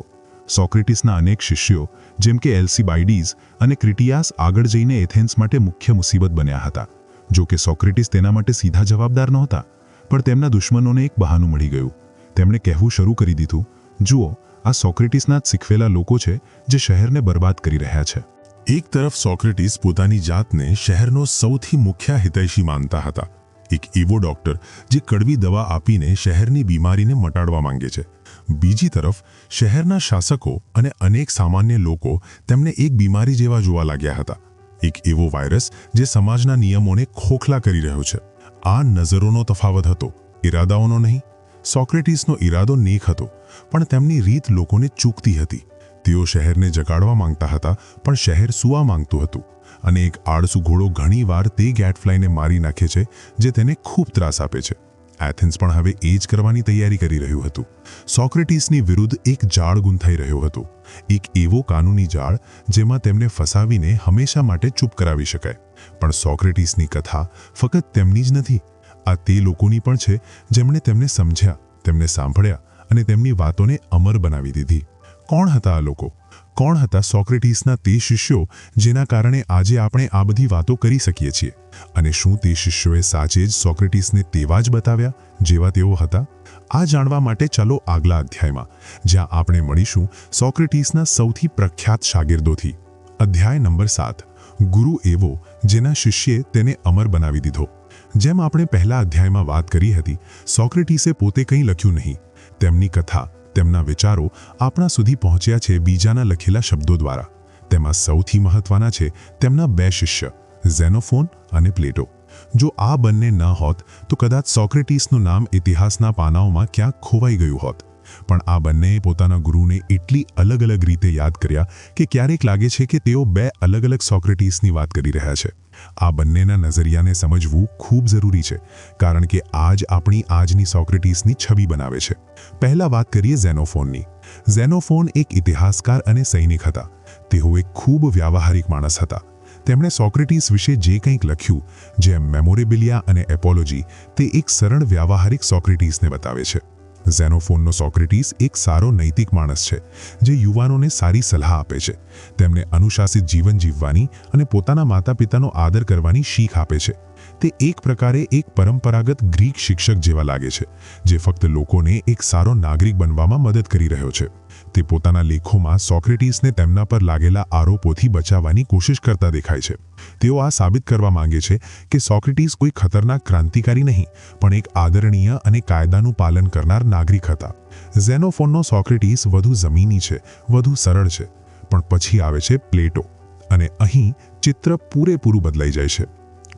સોક્રેટિસના અનેક શિષ્યો જેમ કે એલ્સીબાઇડીઝ અને ક્રિટિયાસ આગળ જઈને એથેન્સ માટે મુખ્ય મુસીબત બન્યા હતા. જો કે સોક્રેટિસ તેના માટે સીધા જવાબદાર નહોતા, પણ તેમના દુશ્મનોને એક બહાનું મળી ગયું. તેમણે કહેવું શરૂ કરી દીધું, જુઓ, આ સોક્રેટિસના જ શીખવેલા લોકો છે જે શહેરને બરબાદ કરી રહ્યા છે. એક તરફ સોક્રેટિસ પોતાની જાતને શહેરનો સૌથી મુખ્ય હિતૈષી માનતા હતા. એક એવો ડોક્ટર જે કડવી દવા આપીને શહેરની બીમારીને મટાડવા માંગે છે. બીજી તરફ શહેરના શાસકો અને અનેક સામાન્ય લોકો તેમને એક બીમારી જેવા જોવા લાગ્યા હતા. એક એવો વાયરસ જે સમાજના નિયમોને ખોખલા કરી રહ્યો છે. આ નજરોનો તફાવત હતો, ઈરાદાઓનો નહીં. સોક્રેટિસનો ઈરાદો નેક હતો, પણ તેમની રીત લોકોને ચૂકતી હતી. તેઓ શહેરને જગાડવા માંગતા હતા, પણ શહેર સુવા માંગતું હતું. અને એક આળસુ ઘોડો ઘણીવાર તે ગેટફ્લાયને મારી નાખે છે જે તેને ખૂબ ત્રાસ આપે છે. એથેન્સ પણ હવે એ જ કરવાની તૈયારી કરી રહ્યું હતું. સોક્રેટીસની વિરુદ્ધ એક જાળ ગૂંથાઈ રહ્યો હતો, એક એવો કાનૂની જાળ જેમાં તેમને ફસાવીને હંમેશા માટે ચૂપ કરાવી શકાય. પણ સોક્રેટીસની કથા ફક્ત તેમની જ નથી. આ તે લોકોની પણ છે જેમણે તેમને સમજ્યા, તેમને સાંભળ્યા અને તેમની વાતોને અમર બનાવી દીધી. કોણ હતા આ લોકો? કોણ હતા સોક્રેટીસના તે શિષ્યો જેના કારણે આજે આપણે આ બધી વાતો કરી શકીએ છીએ? અને શું તે શિષ્યોએ સાચે જ સોક્રેટીસને તેવા જ બતાવ્યા જેવા તેઓ હતા? આ જાણવા માટે ચાલો આગલા અધ્યાયમાં, જ્યાં આપણે મળીશું સોક્રેટીસના સૌથી પ્રખ્યાત શાગિર્દોથી. અધ્યાય નંબર 7. ગુરુ એવો જેના શિષ્યે તેને અમર બનાવી દીધો. જેમ આપણે પહેલા અધ્યાયમાં વાત કરી હતી, સોક્રેટીસે પોતે કંઈ લખ્યું નહીં. તેમની કથા, તેમના વિચારો આપણા સુધી પહોંચ્યા છે બીજાના લખેલા શબ્દો દ્વારા. તેમાં સૌથી મહત્વના છે તેમના 2 શિષ્ય, ઝેનોફોન અને પ્લેટો. જો આ બંને ન હોત તો કદાચ સોક્રેટીસનું નામ ઇતિહાસના પાનાઓમાં ક્યાંક ખોવાઈ ગયું હોત. પણ આ બંનેએ પોતાના ગુરુને એટલી અલગ અલગ રીતે યાદ કર્યા કે ક્યારેક લાગે છે કે તેઓ 2 અલગ અલગ સોક્રેટીસની વાત કરી રહ્યા છે. આ બંનેના નજરિયાને સમજવું ખૂબ જરૂરી છે, કારણ કે આ જ આપણી આજની સોક્રેટીસની છબી બનાવે છે. પહેલા વાત કરીએ ઝેનોફોનની. ઝેનોફોન એક ઇતિહાસકાર અને સૈનિક હતા. તેઓ એક ખૂબ વ્યાવહારિક માણસ હતા. તેમણે સોક્રેટીસ વિશે જે કંઈક લખ્યું, જેમ મેમોરેબિલિયા અને એપોલોજી, તે એક સરળ વ્યાવહારિક સોક્રેટીસને બતાવે છે. ઝેનોફોનનો સોક્રેટીસ એક સારો નૈતિક માણસ છે, જે યુવાનોને સારી સલાહ આપે છે. તેમને અનુશાસિત જીવન જીવવાની અને પોતાના માતાપિતાનો આદર કરવાની શીખ આપે છે. તે એક પ્રકારે એક પરંપરાગત ગ્રીક શિક્ષક જેવા લાગે છે, જે ફક્ત લોકોને એક સારો નાગરિક બનવામાં મદદ કરી રહ્યો છે. તે પોતાના લેખોમાં સોક્રેટીસને તેમના પર લાગેલા આરોપોથી બચાવવાની કોશિશ કરતા દેખાય છે. તેઓ આ સાબિત કરવા માંગે છે કે સોક્રેટીસ કોઈ ખતરનાક ક્રાંતિકારી નહીં, પણ એક આદરણીય અને કાયદાનું પાલન કરનાર નાગરિક હતા. ઝેનોફોનનો સોક્રેટીસ વધુ જમીની છે, વધુ સરળ છે. પણ પછી આવે છે પ્લેટો, અને અહીં ચિત્ર પૂરેપૂરું બદલાઈ જાય છે.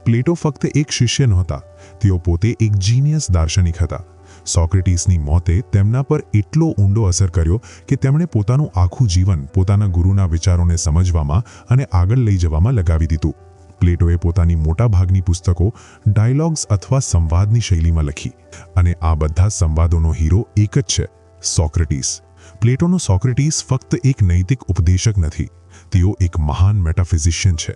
પ્લેટો ફક્ત એક શિષ્ય નહોતા, તેઓ પોતે એક જીનિયસ દાર્શનિક હતા. સોક્રેટીસની મોતે તેમના પર એટલો ઊંડો અસર કર્યો કે તેમણે પોતાનું આખું જીવન પોતાના ગુરુના વિચારોને સમજવામાં અને આગળ લઈ જવામાં લગાવી દીધું. પ્લેટોએ પોતાની મોટાભાગની પુસ્તકો ડાયલોગ્સ અથવા સંવાદની શૈલીમાં લખી, અને આ બધા સંવાદોનો હીરો એક જ છે, સોક્રેટીસ. પ્લેટોનો સોક્રેટીસ ફક્ત એક નૈતિક ઉપદેશક નથી, તેઓ એક મહાન મેટાફિઝિશિયન છે.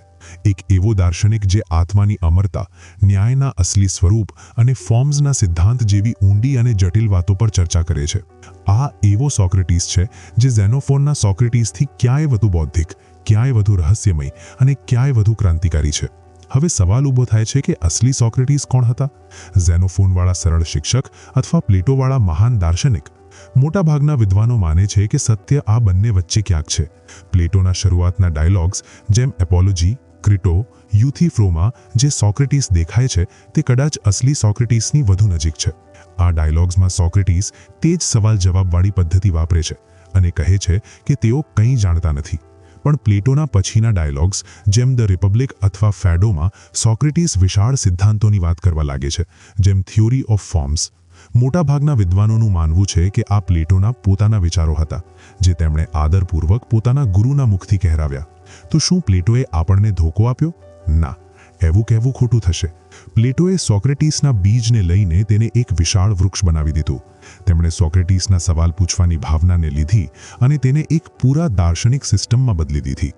એક એવો દાર્શનિક જે આત્માની અમરતા, ન્યાયના અસલી સ્વરૂપ અને ફોર્મ્સના સિદ્ધાંત જેવી ઊંડી અને જટિલ વાતો પર ચર્ચા કરે છે. આ એવો સોક્રેટીસ છે જે ઝેનોફોનના સોક્રેટીસથી ક્યાંય વધુ બૌદ્ધિક, ક્યાંય વધુ રહસ્યમય અને ક્યાંય વધુ ક્રાંતિકારી છે. હવે સવાલ ઊભો થાય છે કે અસલી સોક્રેટીસ કોણ હતા? ઝેનોફોનવાળા સરળ શિક્ષક અથવા પ્લેટોવાળા મહાન દાર્શનિક? મોટાભાગના વિદ્વાનો માને છે કે સત્ય આ બંને વચ્ચે ક્યાંક છે. પ્લેટોના શરૂઆતના ડાયલોગ્સ, જેમ એપોલોજી, ક્રિટો, યુથીફ્રોમાં જે સોક્રેટીસ દેખાય છે, તે કદાચ અસલી સોક્રેટીસની વધુ નજીક છે. આ ડાયલોગ્સમાં સોક્રેટીસ તે જ સવાલ જવાબવાળી પદ્ધતિ વાપરે છે અને કહે છે કે તેઓ કંઈ જાણતા નથી. પણ પ્લેટોના પછીના ડાયલોગ્સ, જેમ ધ રિપબ્લિક અથવા ફેડોમાં, સોક્રેટીસ વિશાળ સિદ્ધાંતોની વાત કરવા લાગે છે, જેમ થિયોરી ઓફ ફોર્મ્સ. મોટાભાગના વિદ્વાનોનું માનવું છે કે આ પ્લેટોના પોતાના વિચારો હતા, જે તેમણે આદરપૂર્વક પોતાના ગુરુના મુખથી કહેરાવ્યા. તો શું પ્લેટોએ આપણને ધોકો આપ્યો? ના, એવું કહેવું ખોટું થશે. પ્લેટોએ સોક્રેટીસના બીજને લઈને તેને એક વિશાળ વૃક્ષ બનાવી દીધું. તેમણે સોક્રેટીસના સવાલ પૂછવાની ભાવનાને લીધી અને તેને એક પૂરા દાર્શનિક સિસ્ટમમાં બદલી દીધી.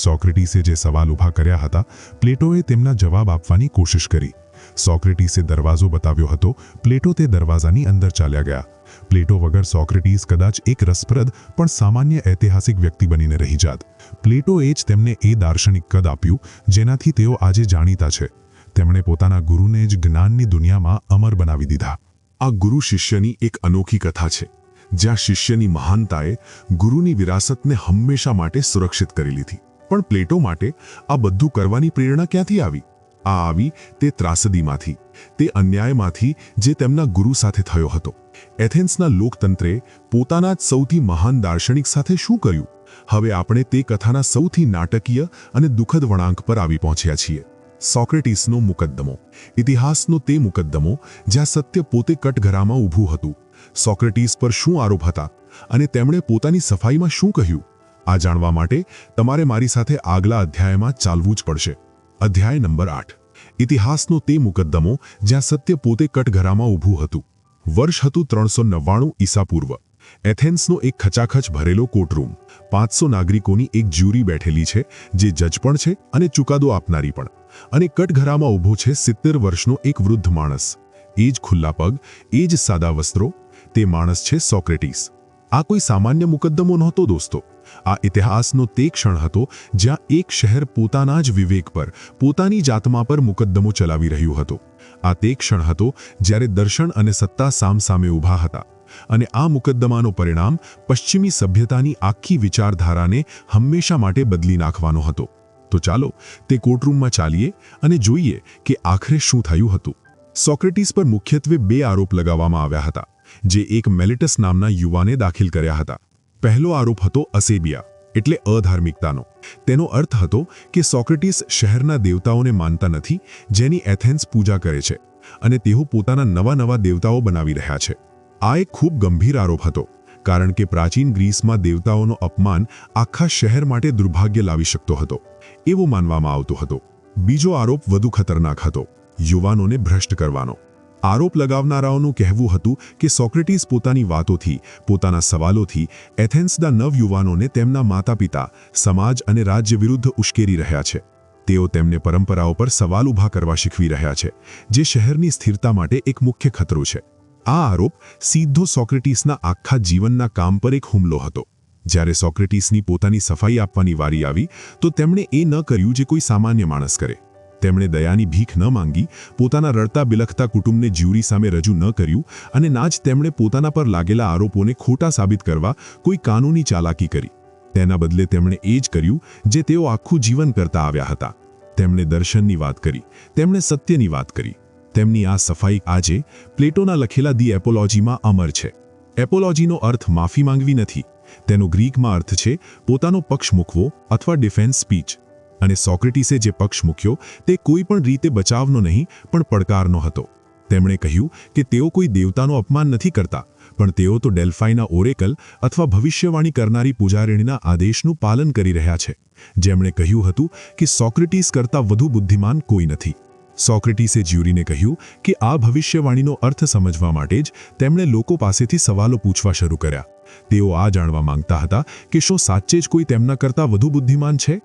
સોક્રેટીસે જે સવાલ ઊભા કર્યા હતા, પ્લેટોએ તેમના જવાબ આપવાની કોશિશ કરી. સોક્રેટીસે દરવાજો બતાવ્યો હતો, પ્લેટો તે દરવાજાની અંદર ચાલ્યા ગયા. પ્લેટો વગર સોક્રેટીસ કદાચ એક રસપ્રદ પણ સામાન્ય ઐતિહાસિક વ્યક્તિ બનીને રહી જાત. પ્લેટોએ જ તેમને એ દાર્શનિક કદ આપ્યું જેનાથી તેઓ આજે જાણીતા છે. તેમણે પોતાના ગુરુને જ જ્ઞાનની દુનિયામાં અમર બનાવી દીધા. આ ગુરુ શિષ્યની એક અનોખી કથા છે, જ્યાં શિષ્યની મહાનતાએ ગુરુની વિરાસતને હંમેશા માટે સુરક્ષિત કરી લીધી. પણ પ્લેટો માટે આ બધું કરવાની પ્રેરણા ક્યાંથી આવી? આ આવી તે ત્રાસદીમાંથી, તે અન્યાયમાંથી જે તેમના ગુરુ સાથે થયો હતો. એથેન્સના લોકતંત્રે પોતાના જ સૌથી મહાન દાર્શનિક સાથે શું કર્યું? હવે આપણે તે કથાના સૌથી નાટકીય અને દુઃખદ વળાંક પર આવી પહોંચ્યા છીએ. સોક્રેટીસનો મુકદ્દમો. ઇતિહાસનો તે મુકદ્દમો જ્યાં સત્ય પોતે કટઘરામાં ઊભું હતું. સોક્રેટીસ પર શું આરોપ હતા અને તેમણે પોતાની સફાઈમાં શું કહ્યું? આ જાણવા માટે તમારે મારી સાથે આગલા અધ્યાયમાં ચાલવું જ પડશે. અધ્યાય નંબર 8. ઇતિહાસનો તે મુકદ્દમો જ્યાં સત્ય પોતે કટઘરામાં ઊભું હતું. વર્ષ હતું 399 ઈસા પૂર્વ. એથેન્સનો એક ખચાખચ ભરેલો કોર્ટરૂમ. 500 નાગરિકોની એક જ્યુરી બેઠેલી છે, જે જજ પણ છે અને ચુકાદો આપનારી પણ. અને કટઘરામાં ઊભો છે 70 વર્ષનો એક વૃદ્ધ માણસ. એ જ ખુલ્લા પગ, એ જ સાદા વસ્ત્રો. તે માણસ છે સોક્રેટીસ. આ કોઈ સામાન્ય મુકદ્દમો નહોતો દોસ્તો. આ ઇતિહાસનો તે ક્ષણ હતો જ્યાં એક શહેર પોતાના જ વિવેક પર, પોતાની જાતમાં પર મુકદ્દમો ચલાવી રહ્યું હતું. આ તે ક્ષણ હતો જ્યારે દર્શન અને સત્તા સામસામે ઊભા હતા. અને આ મુકદ્દમાનો પરિણામ પશ્ચિમી સભ્યતાની આખી વિચારધારાને હંમેશા માટે બદલી નાખવાનો હતો. તો ચાલો તે કોર્ટરૂમમાં ચાલીએ અને જોઈએ કે આખરે શું થયું હતું. સોક્રેટીસ પર મુખ્યત્વે 2 આરોપ લગાવવામાં આવ્યા હતા, જે એક મેલિટસ નામના યુવાને દાખલ કર્યા હતા. પહેલો આરોપ હતો અસેબિયા, એટલે અધાર્મિકતાનો. તેનો અર્થ હતો કે સોક્રેટીસ શહેરના દેવતાઓને માનતા નથી, જેની એથેન્સ પૂજા કરે છે, અને તેઓ પોતાના નવા દેવતાઓ બનાવી રહ્યા છે. આ એક ખૂબ ગંભીર આરોપ હતો, કારણ કે પ્રાચીન ગ્રીસમાં દેવતાઓનો અપમાન આખા શહેર માટે દુર્ભાગ્ય લાવી શકતો હતો, એવું માનવામાં આવતું હતું. બીજો આરોપ વધુ ખતરનાક હતો, યુવાનોને ભ્રષ્ટ કરવાનો. આરોપ લગાવનારાઓનું કહેવું હતું કે સોક્રેટીસ પોતાની વાતોથી, પોતાના સવાલોથી એથેન્સના નવયુવાનોને તેમના માતાપિતા, સમાજ અને રાજ્ય વિરુદ્ધ ઉશ્કેરી રહ્યા છે. તેઓ તેમને પરંપરાઓ પર સવાલ ઊભા કરવા શીખવી રહ્યા છે, જે શહેરની સ્થિરતા માટે એક મુખ્ય ખતરો છે. આ આરોપ સીધો સોક્રેટીસના આખા જીવનના કામ પર એક હુમલો હતો. જ્યારે સોક્રેટીસની પોતાની સફાઈ આપવાની વારી આવી, તો તેમણે એ ન કર્યું જે કોઈ સામાન્ય માણસ કરે. તેમણે દયાની ભીખ ન માંગી, પોતાના રડતા બિલખતા કુટુંબને જ્યુરી સામે રજૂ ન કર્યું, અને ના જ તેમણે પોતાના પર લાગેલા આરોપોને ખોટા સાબિત કરવા કોઈ કાનૂની ચાલાકી કરી. તેના બદલે તેમણે એ જ કર્યું જે તેઓ આખું જીવન કરતા આવ્યા હતા. તેમણે દર્શનની વાત કરી, તેમણે સત્યની વાત કરી. તેમની આ સફાઈ આજે પ્લેટોના લખેલા ધી એપોલોજીમાં અમર છે. એપોલોજીનો અર્થ માફી માંગવી નથી. તેનો ગ્રીકમાં અર્થ છે પોતાનો પક્ષ મૂકવો અથવા ડિફેન્સ સ્પીચ. અને સોક્રેટીસે જે પક્ષ મૂક્યો તે કોઈ પણ રીતે બચાવનો નહીં, પણ પડકારનો હતો. તેમણે કહ્યું કે તેઓ કોઈ દેવતાનો અપમાન નથી કરતા, પણ તેઓ તો ડેલ્ફાઈના ઓરેકલ અથવા ભવિષ્યવાણી કરનારી પૂજારીણીના આદેશનું પાલન કરી રહ્યા છે. જેમણે કહ્યું હતું કે સોક્રેટીસ કરતાં વધુ બુદ્ધિમાન કોઈ નથી. સોક્રેટીસે જ્યુરીને કહ્યું કે આ ભવિષ્યવાણીનો અર્થ સમજવા માટે જ તેમણે લોકો પાસેથી સવાલો પૂછવા શરૂ કર્યા. તેઓ આ જાણવા માંગતા હતા કે શું સાચે જ કોઈ તેમના કરતાં વધુ બુદ્ધિમાન છે?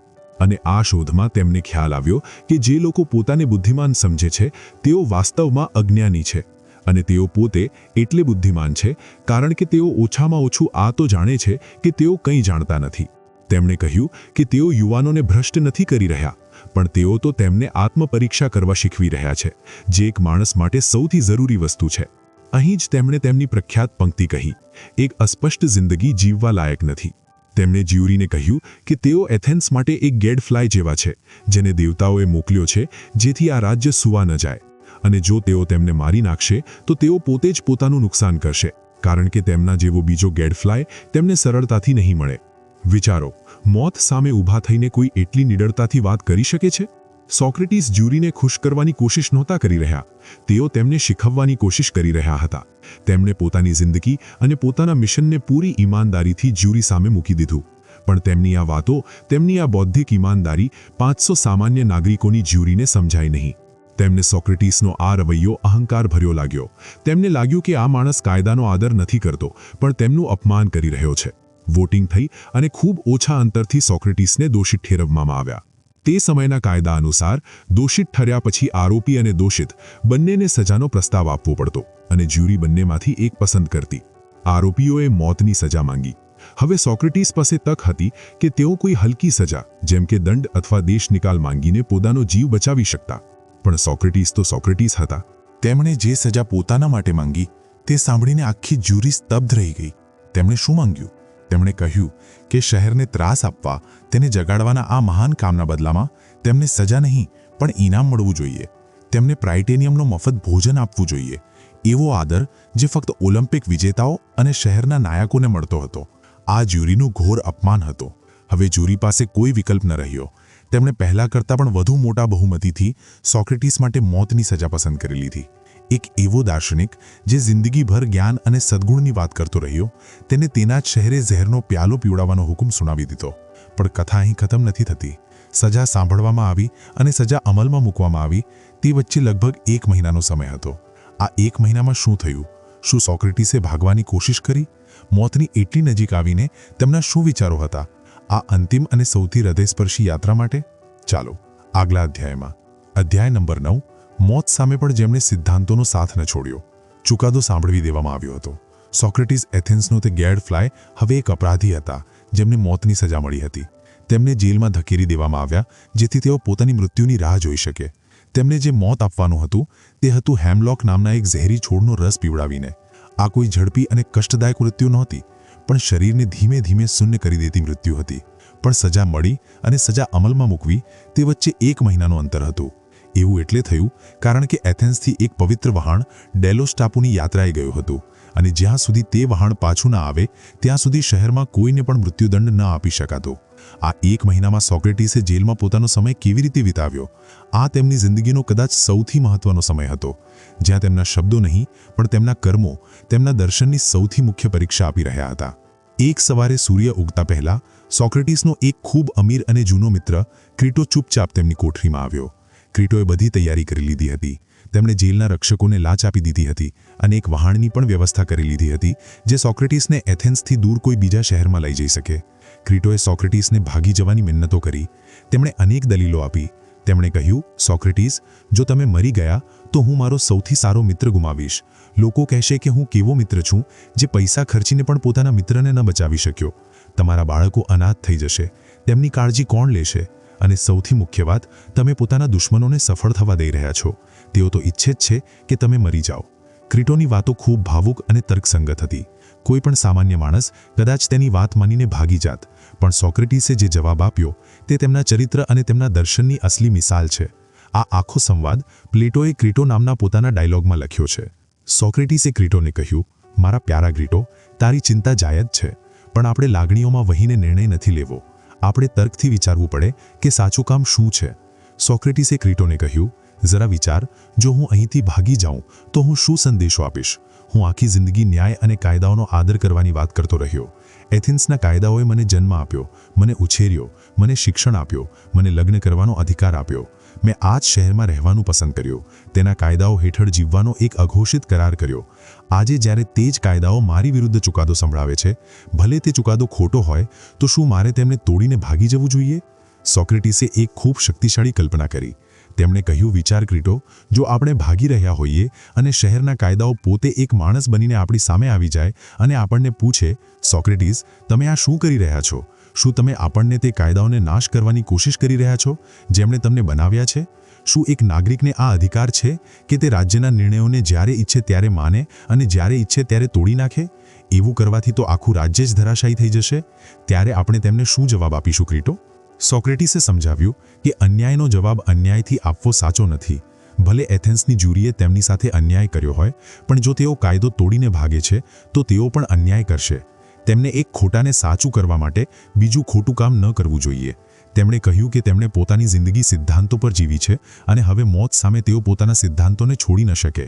અને આ શોધમાં તેમને ખ્યાલ આવ્યો કે જે લોકો પોતાને બુદ્ધિમાન સમજે છે, તેઓ વાસ્તવમાં અજ્ઞાની છે. અને તેઓ પોતે એટલે બુદ્ધિમાન છે કારણ કે તેઓ ઓછામાં ઓછું આ તો જાણે છે કે તેઓ કંઈ જાણતા નથી. તેમણે કહ્યું કે તેઓ યુવાનોને ભ્રષ્ટ નથી કરી રહ્યા, પણ તેઓ તો તેમને આત્મપરીક્ષા કરવા શીખવી રહ્યા છે, જે એક માણસ માટે સૌથી જરૂરી વસ્તુ છે. અહીં જ તેમણે તેમની પ્રખ્યાત પંક્તિ કહી, એક અસ્પષ્ટ જિંદગી જીવવા લાયક નથી. તેમણે જ્યુરીને કહ્યું કે તેઓ એથેન્સ માટે એક ગેડફ્લાય જેવા છે, જેને દેવતાઓએ મોકલ્યો છે જેથી આ રાજ્ય સુવા ન જાય. અને જો તેઓ તેમને મારી નાખશે તો તેઓ પોતે જ પોતાનું નુકસાન કરશે, કારણ કે તેમના જેવો બીજો ગેડફ્લાય તેમને સરળતાથી નહીં મળે. વિચારો, મોત સામે ઊભા થઈને કોઈ એટલી નિડરતાથી વાત કરી શકે છે? સોક્રેટીસ જ્યુરીને ખુશ કરવાની કોશિશ નહોતા કરી રહ્યા, તેઓ તેમને શીખવવાની કોશિશ કરી રહ્યા હતા. તેમણે પોતાની જિંદગી અને પોતાના મિશનને પૂરી ઈમાનદારીથી જ્યુરી સામે મૂકી દીધું. પણ તેમની આ વાતો, તેમની આ બૌદ્ધિક ઈમાનદારી 500 સામાન્ય નાગરિકોની જ્યુરીને સમજાય નહીં. તેમને સોક્રેટીસનો આ રવૈયો અહંકાર ભર્યો લાગ્યો. તેમને લાગ્યું કે આ માણસ કાયદાનો આદર નથી કરતો, પણ તેમનું અપમાન કરી રહ્યો છે. વોટિંગ થઈ અને ખૂબ ઓછા અંતરથી સોક્રેટીસને દોષિત ઠેરવવામાં આવ્યા. તે સમયના કાયદા અનુસાર દોષિત ઠર્યા પછી આરોપી અને દોષિત બંનેને સજાનો પ્રસ્તાવ આપવો પડતો, અને જ્યુરી બંનેમાંથી એક પસંદ કરતી. આરોપીઓએ મોતની સજા માંગી. હવે સોક્રેટીસ પાસે તક હતી કે તેઓ કોઈ હલકી સજા, જેમ કે દંડ અથવા દેશ નિકાલ માંગીને પોતાનો જીવ બચાવી શકતા. પણ સોક્રેટીસ તો સોક્રેટીસ હતા. તેમણે જે સજા પોતાના માટે માંગી, તે સાંભળીને આખી જ્યુરી સ્તબ્ધ રહી ગઈ. તેમણે શું માંગ્યું? તેમણે કહ્યું કે શહેરને ત્રાસ આપવા, તેને જગાડવાના આ મહાન કામના બદલામાં તેમને સજા નહીં, પણ ઇનામ મળવું જોઈએ. તેમને પ્રાઇટેનિયમનો મફત ભોજન આપવું જોઈએ. એવો આદર જે ફક્ત ઓલિમ્પિક વિજેતાઓ અને શહેરના નાયકોને મળતો હતો. આ જ્યુરીનું ઘોર અપમાન હતું. હવે જ્યુરી પાસે કોઈ વિકલ્પ ન રહ્યો. તેમણે પહેલા કરતાં પણ વધુ મોટા બહુમતીથી સોક્રેટીસ માટે મોતની સજા પસંદ કરી લીધી. એક એવો દાર્શનિક જે જિંદગીભર જ્ઞાન અને સદ્ગુણની વાત કરતો રહ્યો, તેને તેના જ શહેરે ઝેરનો પ્યાલો પીવડાવવાનો હુકમ સુનાવી દીધો. પણ કથા અહીં ખતમ નથી થતી. સજા સાંભળવામાં આવી અને સજા અમલમાં મૂકવામાં આવી, તે વચ્ચે લગભગ 1 મહિનાનો સમય હતો. આ 1 મહિનામાં શું થયું? શું સોક્રેટીસે ભાગવાની કોશિશ કરી? મોતની એટલી નજીક આવીને તેમના શું વિચારો હતા? આ અંતિમ અને સૌથી હૃદયસ્પર્શી યાત્રા માટે ચાલો આગલા અધ્યાયમાં. અધ્યાય નંબર 9. મોત સામે પણ જેમણે સિદ્ધાંતોનો સાથ ન છોડ્યો. ચુકાદો સાંભળવી દેવામાં આવ્યો હતો. સોક્રેટીસ એથેન્સનો તે ગેડફ્લાય હવે એક અપરાધી હતા જેમને મોતની સજા મળી હતી. તેમને જેલમાં ધકેલી દેવામાં આવ્યા જેથી તેઓ પોતાની મૃત્યુની રાહ જોઈ શકે. તેમને જે મોત આપવાનું હતું તે હતું હેમલોક નામના એક ઝેરી છોડનો રસ પીવડાવીને. આ કોઈ ઝડપી અને કષ્ટદાયક મૃત્યુ નહોતી, પણ શરીરને ધીમે ધીમે શૂન્ય કરી દેતી મૃત્યુ હતી. પણ સજા મળી અને સજા અમલમાં મૂકવી તે વચ્ચે 1 મહિનાનું અંતર હતું. એવું એટલે થયું કારણ કે એથેન્સથી એક પવિત્ર વહાણ ડેલોસ ટાપુની યાત્રાએ ગયું હતું અને જ્યાં સુધી તે વહાણ પાછું ન આવે ત્યાં સુધી શહેરમાં કોઈને પણ મૃત્યુદંડ ન આપી શકાતો. આ 1 મહિનામાં સોક્રેટીસે જેલમાં પોતાનો સમય કેવી રીતે વિતાવ્યો? આ તેમની જિંદગીનો કદાચ સૌથી મહત્વનો સમય હતો, જ્યાં તેમના શબ્દો નહીં પણ તેમના કર્મો તેમના દર્શનની સૌથી મુખ્ય પરીક્ષા આપી રહ્યા હતા. એક સવારે સૂર્ય ઉગતા પહેલા સોક્રેટીસનો એક ખૂબ અમીર અને જૂનો મિત્ર ક્રીટો ચૂપચાપ તેમની કોઠરીમાં આવ્યો. ક્રીટોએ બધી તૈયારી કરી લીધી હતી. તેમણે જેલના રક્ષકોને લાંચ આપી દીધી હતી અને એક વહાણની પણ વ્યવસ્થા કરી લીધી હતી જે સોક્રેટીસને એથેન્સથી દૂર કોઈ બીજા શહેરમાં લઈ જઈ શકે. ક્રીટોએ સોક્રેટીસને ભાગી જવાની મિન્નતો કરી. તેમણે અનેક દલીલો આપી. તેમણે કહ્યું, સોક્રેટીસ, જો તમે મરી ગયા તો હું મારો સૌથી સારો મિત્ર ગુમાવીશ. લોકો કહેશે કે હું કેવો મિત્ર છું જે પૈસા ખર્ચીને પણ પોતાના મિત્રને ન બચાવી શક્યો. તમારા બાળકો અનાથ થઈ જશે. તેમની કાળજી કોણ લેશે? અને સૌથી મુખ્ય વાત, તમે પોતાના દુશ્મનોને સફળ થવા દઈ રહ્યા છો. તેઓ તો ઈચ્છે જ છે કે તમે મરી જાઓ. ક્રીટોની વાતો ખૂબ ભાવુક અને તર્કસંગત હતી. કોઈ પણ સામાન્ય માણસ કદાચ તેની વાત માનીને ભાગી જાત, પણ સોક્રેટીસે જે જવાબ આપ્યો તે તેમના ચરિત્ર અને તેમના દર્શનની અસલી મિસાલ છે. આ આખો સંવાદ પ્લેટોએ ક્રીટો નામના પોતાના ડાયલોગમાં લખ્યો છે. સોક્રેટીસે ક્રીટોને કહ્યું, મારા પ્યારા ક્રીટો, તારી ચિંતા જાયજ છે, પણ આપણે લાગણીઓમાં વહીને નિર્ણય નથી લેવો. આપણે તર્કથી વિચારવું પડે કે સાચું કામ શું છે. સોક્રેટીસે ક્રીટોને કહ્યું, જરા વિચાર, જો હું અહીંથી ભાગી જાઉં તો હું શું સંદેશો આપીશ? હું આખી જિંદગી ન્યાય અને કાયદાઓનો આદર કરવાની વાત કરતો રહ્યો. એથેન્સના કાયદાઓએ મને જન્મ આપ્યો, મને ઉછેર્યો, મને શિક્ષણ આપ્યો, મને લગ્ન કરવાનો અધિકાર આપ્યો. મેં આ જ શહેરમાં રહેવાનું પસંદ કર્યું, તેના કાયદાઓ હેઠળ જીવવાનો એક અઘોષિત કરાર કર્યો. આજે જ્યારે તે જ કાયદાઓ મારી વિરુદ્ધ ચુકાદો સંભળાવે છે, ભલે તે ચુકાદો ખોટો હોય, તો શું મારે તેમને તોડીને ભાગી જવું જોઈએ? સોક્રેટીસે એક ખૂબ શક્તિશાળી કલ્પના કરી. તેમણે કહ્યું, વિચાર ક્રીટો, જો આપણે ભાગી રહ્યા હોઈએ અને શહેરના કાયદાઓ પોતે એક માણસ બનીને આપણી સામે આવી જાય અને આપણને પૂછે, સોક્રેટીસ, તમે આ શું કરી રહ્યા છો? શું તમે આપણને તે કાયદાઓને નાશ કરવાની કોશિશ કરી રહ્યા છો જેમણે તમને બનાવ્યા છે? શું એક નાગરિકને આ અધિકાર છે કે તે રાજ્યના નિર્ણયોને જ્યારે ઈચ્છે ત્યારે માને અને જ્યારે ઈચ્છે ત્યારે તોડી નાખે? એવું કરવાથી તો આખું રાજ્ય જ ધરાશાયી થઈ જશે. ત્યારે આપણે તેમને શું જવાબ આપીશું ક્રીટો? સોક્રેટીસે સમજાવ્યું કે અન્યાયનો જવાબ અન્યાયથી આપવો સાચો નથી. ભલે એથેન્સની જ્યુરીએ તેમની સાથે અન્યાય કર્યો હોય, પણ જો તેઓ કાયદો તોડીને ભાગે છે તો તેઓ પણ અન્યાય કરશે. તેમને એક ખોટાને સાચું કરવા માટે બીજું ખોટું કામ ન કરવું જોઈએ. તેમણે કહ્યું કે તેમણે પોતાની જિંદગી સિદ્ધાંતો પર જીવી છે અને હવે મોત સામે તેઓ પોતાના સિદ્ધાંતોને છોડી ન શકે.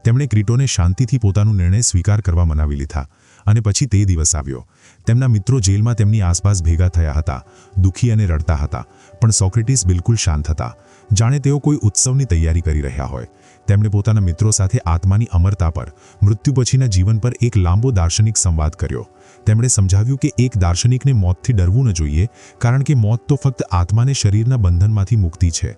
તેમણે ક્રીટોને શાંતિથી પોતાનો નિર્ણય સ્વીકાર કરવા મનાવી લીધા. અને પછી તે દિવસ આવ્યો. તેમના મિત્રો જેલમાં તેમની આસપાસ ભેગા થયા હતા, દુઃખી અને રડતા હતા, પણ સોક્રેટીસ બિલકુલ શાંત હતા, જાણે તેઓ કોઈ ઉત્સવની તૈયારી કરી રહ્યા હોય. તેમણે પોતાના મિત્રો સાથે આત્માની અમરતા પર, મૃત્યુ પછીના જીવન પર એક લાંબો દાર્શનિક સંવાદ કર્યો. તેમણે સમજાવ્યું કે એક દાર્શનિકને મોતથી ડરવું ન જોઈએ, કારણ કે મોત તો ફક્ત આત્માને શરીરના બંધનમાંથી મુક્તિ છે.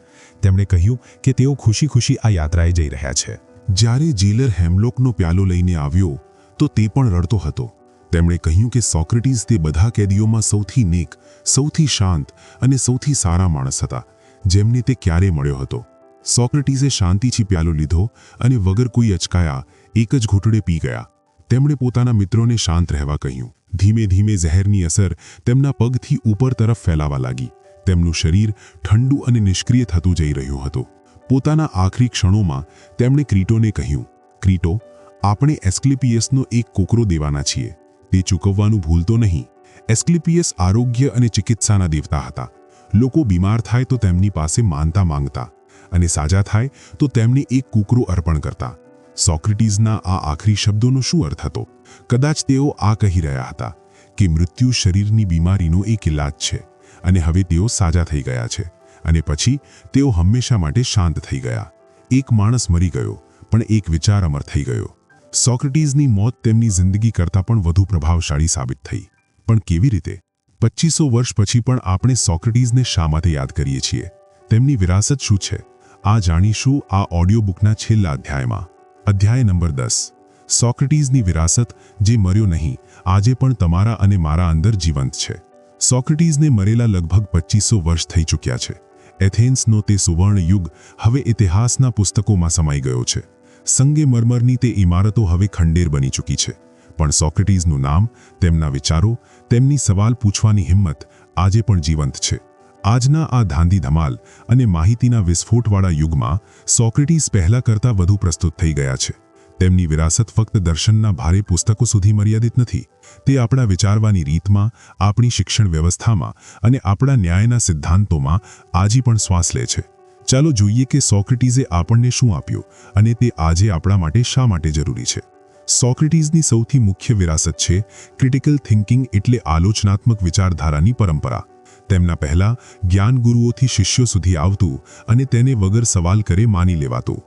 તેમણે કહ્યું કે તેઓ ખુશી ખુશી આ યાત્રાએ જઈ રહ્યા છે. જ્યારે જેલર હેમલોકનો પ્યાલો લઈને આવ્યો તો તે પણ રડતો હતો. તેમણે કહ્યું કે સોક્રેટીસ તે બધા કેદીઓમાં સૌથી નેક, સૌથી શાંત અને સૌથી સારા માણસ હતા જેમને તે ક્યારે મળ્યો હતો. સોક્રેટીસે શાંતિથી પ્યાલો લીધો અને વગર કોઈ અચકાયા એક જ ઘૂંટડે પી ગયા. તેમણે પોતાના મિત્રોને શાંત રહેવા કહ્યું. ધીમે ધીમે ઝેરની અસર તેમના પગથી ઉપર તરફ ફેલાવા લાગી. તેમનું શરીર ઠંડુ અને નિષ્ક્રિય થતું જઈ રહ્યું હતું. પોતાના આખરી ક્ષણોમાં તેમણે ક્રીટોને કહ્યું, ક્રીટો, આપણે એસ્ક્લેપિયસનો એક કોકરો દેવાના છીએ. તે ચૂકવવાનું ભૂલતો નહીં. એસ્ક્લેપિયસ આરોગ્ય અને ચિકિત્સાના દેવતા હતા. લોકો બીમાર થાય તો તેમની પાસે માનતા માંગતા અને સાજા થાય તો તેમને એક કૂકરો અર્પણ કરતા. સોક્રેટીસના આ આખરી શબ્દોનો શું અર્થ હતો? કદાચ તેઓ આ કહી રહ્યા હતા કે મૃત્યુ શરીરની બીમારીનો એક ઇલાજ છે અને હવે તેઓ સાજા થઈ ગયા છે અને પછી તેઓ હંમેશા માટે શાંત થઈ ગયા. એક માણસ મરી ગયો, પણ એક વિચાર અમર થઈ ગયો. સોક્રેટીસની મોત તેમની જિંદગી કરતાં પણ વધુ પ્રભાવશાળી સાબિત થઈ. પણ કેવી રીતે? 2500 વર્ષ પછી પણ આપણે સોક્રેટીસને શા માટે યાદ કરીએ છીએ? તેમની વિરાસત શું છે? આ જાણીશું આ ઓડિયો બુકના છેલ્લા અધ્યાયમાં. અધ્યાય નંબર 10. સોક્રેટીસની વિરાસત, જે મર્યો નહીં, આજે પણ તમારા અને મારા અંદર જીવંત છે. સોક્રેટીસને મરેલા લગભગ 2500 વર્ષ થઈ ચૂક્યા છે. એથેન્સનો તે સુવર્ણ યુગ હવે ઇતિહાસના પુસ્તકોમાં સમાઈ ગયો છે. સંગેમરમરની તે ઇમારતો હવે ખંડેર બની ચૂકી છે. પણ સોક્રેટીસનું નામ, તેમના વિચારો, તેમની સવાલ પૂછવાની હિંમત આજે પણ જીવંત છે. આજના આ ધાંધી ધમાલ અને માહિતીના વિસ્ફોટવાળા યુગમાં સોક્રેટીસ પહેલા કરતાં વધુ પ્રસ્તુત થઈ ગયા છે. તેમની વિરાસત ફક્ત દર્શનના ભારે પુસ્તકો સુધી મર્યાદિત નથી. તે આપણા વિચારવાની રીતમાં, આપણી શિક્ષણ વ્યવસ્થામાં અને આપણા ન્યાયના સિદ્ધાંતોમાં આજે પણ શ્વાસ લે છે. ચાલો જોઈએ કે સોક્રેટીસે આપણને શું આપ્યું અને તે આજે આપણા માટે શા માટે જરૂરી છે. સોક્રેટીસની સૌથી મુખ્ય વિરાસત છે ક્રિટિકલ થિંકિંગ, એટલે આલોચનાત્મક વિચારધારાની પરંપરા. તેમના પહેલા જ્ઞાન ગુરુઓથી શિષ્યો સુધી આવતું અને તેને વગર સવાલ કરે માની લેવાતું.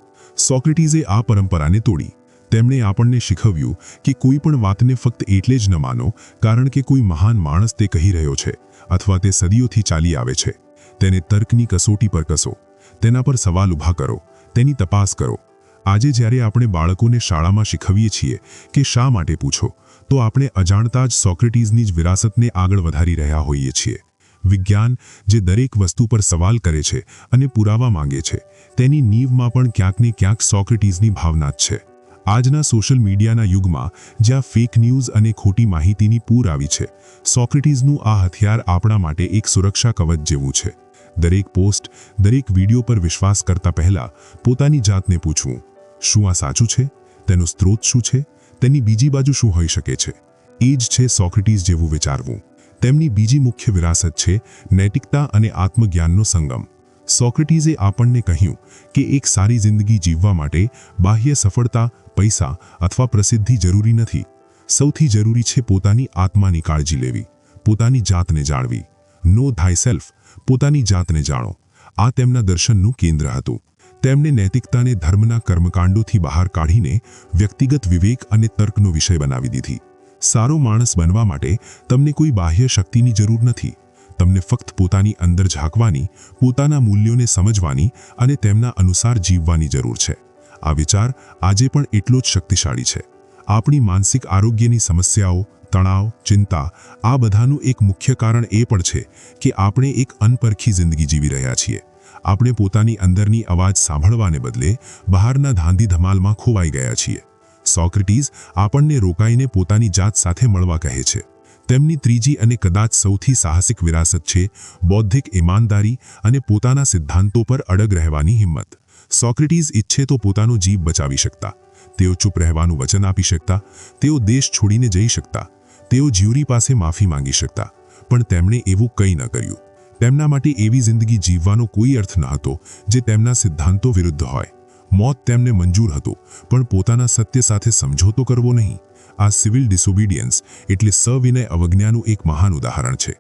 સોક્રેટીસે આ પરંપરાને તોડી. તેમણે આપણને શીખવ્યું કે કોઈ પણ વાતને ફક્ત એટલે જ ન માનો કારણ કે કોઈ મહાન માણસ તે કહી રહ્યો છે અથવા તે સદીઓથી ચાલી આવે છે. તેને તર્કની કસોટી પર કસો. તેના પર સવાલ ઊભા કરો, તેની તપાસ કરો. આજે જ્યારે આપણે બાળકોને શાળામાં શીખવીએ છીએ કે શા માટે પૂછો, તો આપણે અજાણતા જ સોક્રેટીસની જ વિરાસતને આગળ વધારી રહ્યા હોઈએ છીએ. વિજ્ઞાન, જે દરેક વસ્તુ પર સવાલ કરે છે અને પુરાવા માંગે છે, તેની નીંવમાં પણ ક્યાંક ને ક્યાંક સોક્રેટીસની ભાવના જ છે. આજના સોશિયલ મીડિયાના યુગમાં જ્યાં ફેક ન્યૂઝ અને ખોટી માહિતીની પૂર આવી છે, સોક્રેટીસનું આ હથિયાર આપણા માટે એક સુરક્ષા કવચ જેવું છે. દરેક પોસ્ટ, દરેક વિડીયો પર વિશ્વાસ કરતા પહેલા પોતાની જાતને પૂછવું, શું આ સાચું છે? તેનો સ્ત્રોત શું છે? તેની બીજી બાજુ શું હોઈ શકે છે? એ જ છે સોક્રેટીસ જેવું વિચારવું. તેમની બીજી મુખ્ય વિરાસત છે નૈતિકતા અને આત્મજ્ઞાનનો સંગમ. સોક્રેટીસે આપણને કહ્યું કે એક સારી જિંદગી જીવવા માટે બાહ્ય સફળતા, પૈસા અથવા પ્રસિદ્ધિ જરૂરી નથી. સૌથી જરૂરી છે પોતાની આત્માની કાળજી લેવી, પોતાની જાતને જાણવી. નો થાયસેલ્ફ, પોતાની જાતને જાણો. આ તેમના દર્શનનું કેન્દ્ર હતું. તેમણે નૈતિકતાને ધર્મના કર્મકાંડોથી બહાર કાઢીને વ્યક્તિગત વિવેક અને તર્કનો વિષય બનાવી દીધી. સારો માણસ બનવા માટે તમને કોઈ બાહ્ય શક્તિની જરૂર નથી. તમને ફક્ત પોતાની અંદર ઝાંકવાની, પોતાના મૂલ્યોને સમજવાની અને તેમના અનુસાર જીવવાની જરૂર છે. આ વિચાર આજે પણ એટલો જ શક્તિશાળી છે. આપણી માનસિક આરોગ્યની સમસ્યાઓ, તણાવ, ચિંતા, આ બધાનું એક મુખ્ય કારણ એ પણ છે કે આપણે એક અનપરખી જિંદગી જીવી રહ્યા છીએ. આપણે પોતાની અંદરની અવાજ સાંભળવાને બદલે બહારના ધાંધી ધમાલમાં ખોવાઈ ગયા છીએ. સોક્રેટીસ આપણને રોકાઈને પોતાની જાત સાથે મળવા કહે છે. તેમની ત્રીજી અને કદાચ સૌથી સાહસિક વિરાસત છે બૌદ્ધિક ઈમાનદારી અને પોતાના સિદ્ધાંતો પર અડગ રહેવાની હિંમત. સોક્રેટીસ ઈચ્છે તો પોતાનો જીવ બચાવી શકતા. તેઓ ચૂપ રહેવાનું વચન આપી શકતા. તેઓ દેશ છોડીને જઈ શકતા. તેઓ જ્યુરી પાસે માફી માંગી શકતા. પણ તેમણે એવું કંઈ ન કર્યું. તેમના માટે એવી જિંદગી જીવવાનો કોઈ અર્થ ન હતો જે તેમના સિદ્ધાંતો વિરુદ્ધ હોય. મોત તેમને મંજૂર હતું, પણ પોતાના સત્ય સાથે સમજોતો કરવો નહીં. આ સિવિલ ડિસોબિડિયન્સ એટલે સવિનય અવજ્ઞાનું એક મહાન ઉદાહરણ છે.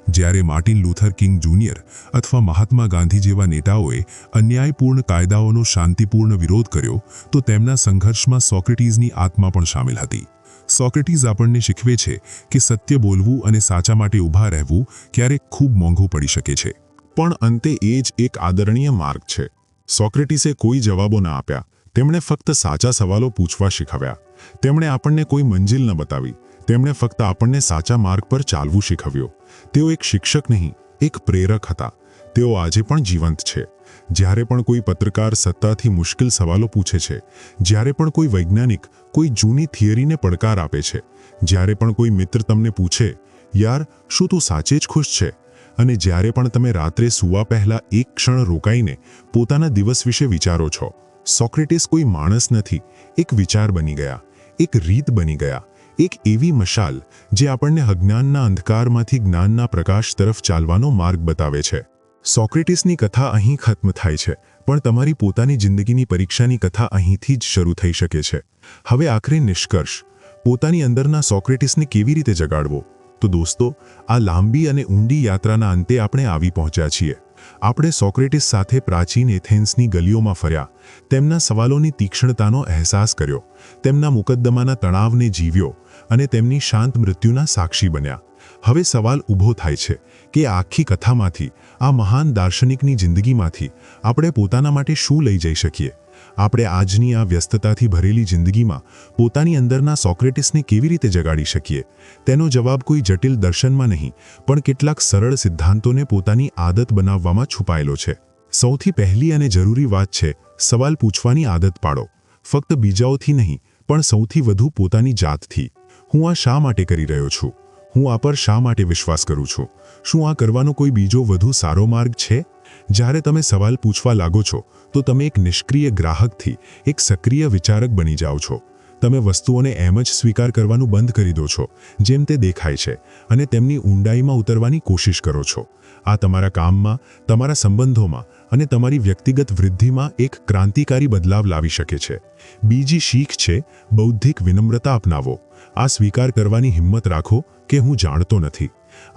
જ્યારે માર્ટિન લૂથર કિંગ જુનિયર અથવા મહાત્મા ગાંધી જેવા નેતાઓએ અન્યાયપૂર્ણ કાયદાઓનો શાંતિપૂર્ણ વિરોધ કર્યો, તો તેમના સંઘર્ષમાં સોક્રેટીસની આત્મા પણ સામેલ હતી. સોક્રેટીસ આપણને શીખવે છે કે સત્ય બોલવું અને સાચા માટે ઊભા રહેવું ક્યારેક ખૂબ મોંઘું પડી શકે છે. પણ અંતે એ જ એક આદરણીય માર્ગ છે. સોક્રેટીસે કોઈ જવાબો ન આપ્યા. તેમણે ફક્ત સાચા સવાલો પૂછવા શીખવ્યા. તેમણે આપણને કોઈ મંજિલ ન બતાવી. તેમણે ફક્ત આપણને સાચા માર્ગ પર ચાલવું શીખવ્યું. તેઓ એક શિક્ષક નહીં, એક પ્રેરક હતા. તેઓ આજે પણ જીવંત છે. જ્યારે પણ કોઈ પત્રકાર સત્તાથી મુશ્કેલ સવાલો પૂછે છે, જ્યારે પણ કોઈ વૈજ્ઞાનિક કોઈ જૂની થિયરીને પડકાર આપે છે, જ્યારે પણ કોઈ મિત્ર તમને પૂછે, યાર શું તું સાચે જ ખુશ છે? અને જ્યારે પણ તમે રાત્રે સૂવા પહેલા એક ક્ષણ રોકાઈને પોતાના દિવસ વિશે વિચારો છો, સોક્રેટીસ કોઈ માણસ નથી, એક વિચાર બની ગયા, એક રીત બની ગયા, એક એવી મશાલ જે આપણને અજ્ઞાનના અંધકારમાંથી જ્ઞાનના પ્રકાશ તરફ ચાલવાનો માર્ગ બતાવે છે. સોક્રેટીસની કથા અહીં ખત્મ થાય છે, પણ તમારી પોતાની જિંદગીની પરીક્ષાની કથા અહીંથી જ શરૂ થઈ શકે છે. હવે આખરે નિષ્કર્ષ, પોતાની અંદરના સોક્રેટીસને કેવી રીતે જગાડવો? તો દોસ્તો, આ લાંબી અને ઊંડી યાત્રાના અંતે આપણે આવી પહોંચ્યા છીએ. આપણે સોક્રેટિસ સાથે પ્રાચીન એથેન્સની ગલીઓમાં ફર્યા, તેમના સવાલોની તીક્ષ્ણતાનો અહેસાસ કર્યો, તેમના મુકદ્દમાના તણાવને જીવ્યો અને તેમની શાંત મૃત્યુના સાક્ષી બન્યા. હવે સવાલ ઊભો થાય છે કે આખી કથામાંથી, આ મહાન દાર્શનિકની જિંદગીમાંથી આપણે પોતાના માટે શું લઈ જઈ શકીએ? આપણે આજની આ વ્યસ્તતાથી ભરેલી જિંદગીમાં પોતાની અંદરના સોક્રેટિસને કેવી રીતે જગાડી શકીએ? તેનો જવાબ કોઈ જટિલ દર્શનમાં નહીં, પણ કેટલાક સરળ સિદ્ધાંતોને પોતાની આદત બનાવવામાં છુપાયેલો છે. સૌથી પહેલી અને જરૂરી વાત છે, સવાલ પૂછવાની આદત પાડો. ફક્ત બીજાઓથી નહીં, પણ સૌથી વધુ પોતાની જાતથી. હું આ શા માટે કરી રહ્યો છું? હું આ પર શા માટે વિશ્વાસ કરું છું? શું આ કરવાનો કોઈ બીજો વધુ સારો માર્ગ છે? જ્યારે તમે સવાલ પૂછવા લાગો છો, તો તમે એક નિષ્ક્રિય ગ્રાહકથી એક સક્રિય વિચારક બની જાઓ છો. તમે વસ્તુઓને એમ જ સ્વીકાર કરવાનું બંધ કરી દો છો, જેમ તે દેખાય છે, અને તેમની ઊંડાઈમાં ઉતરવાની કોશિશ કરો છો. આ તમારા કામમાં, તમારા સંબંધોમાં અને તમારી વ્યક્તિગત વૃદ્ધિમાં એક ક્રાંતિકારી બદલાવ લાવી શકે છે. બીજી શીખ છે, બૌદ્ધિક વિનમ્રતા અપનાવો. આ સ્વીકાર કરવાની હિંમત રાખો કે હું જાણતો નથી.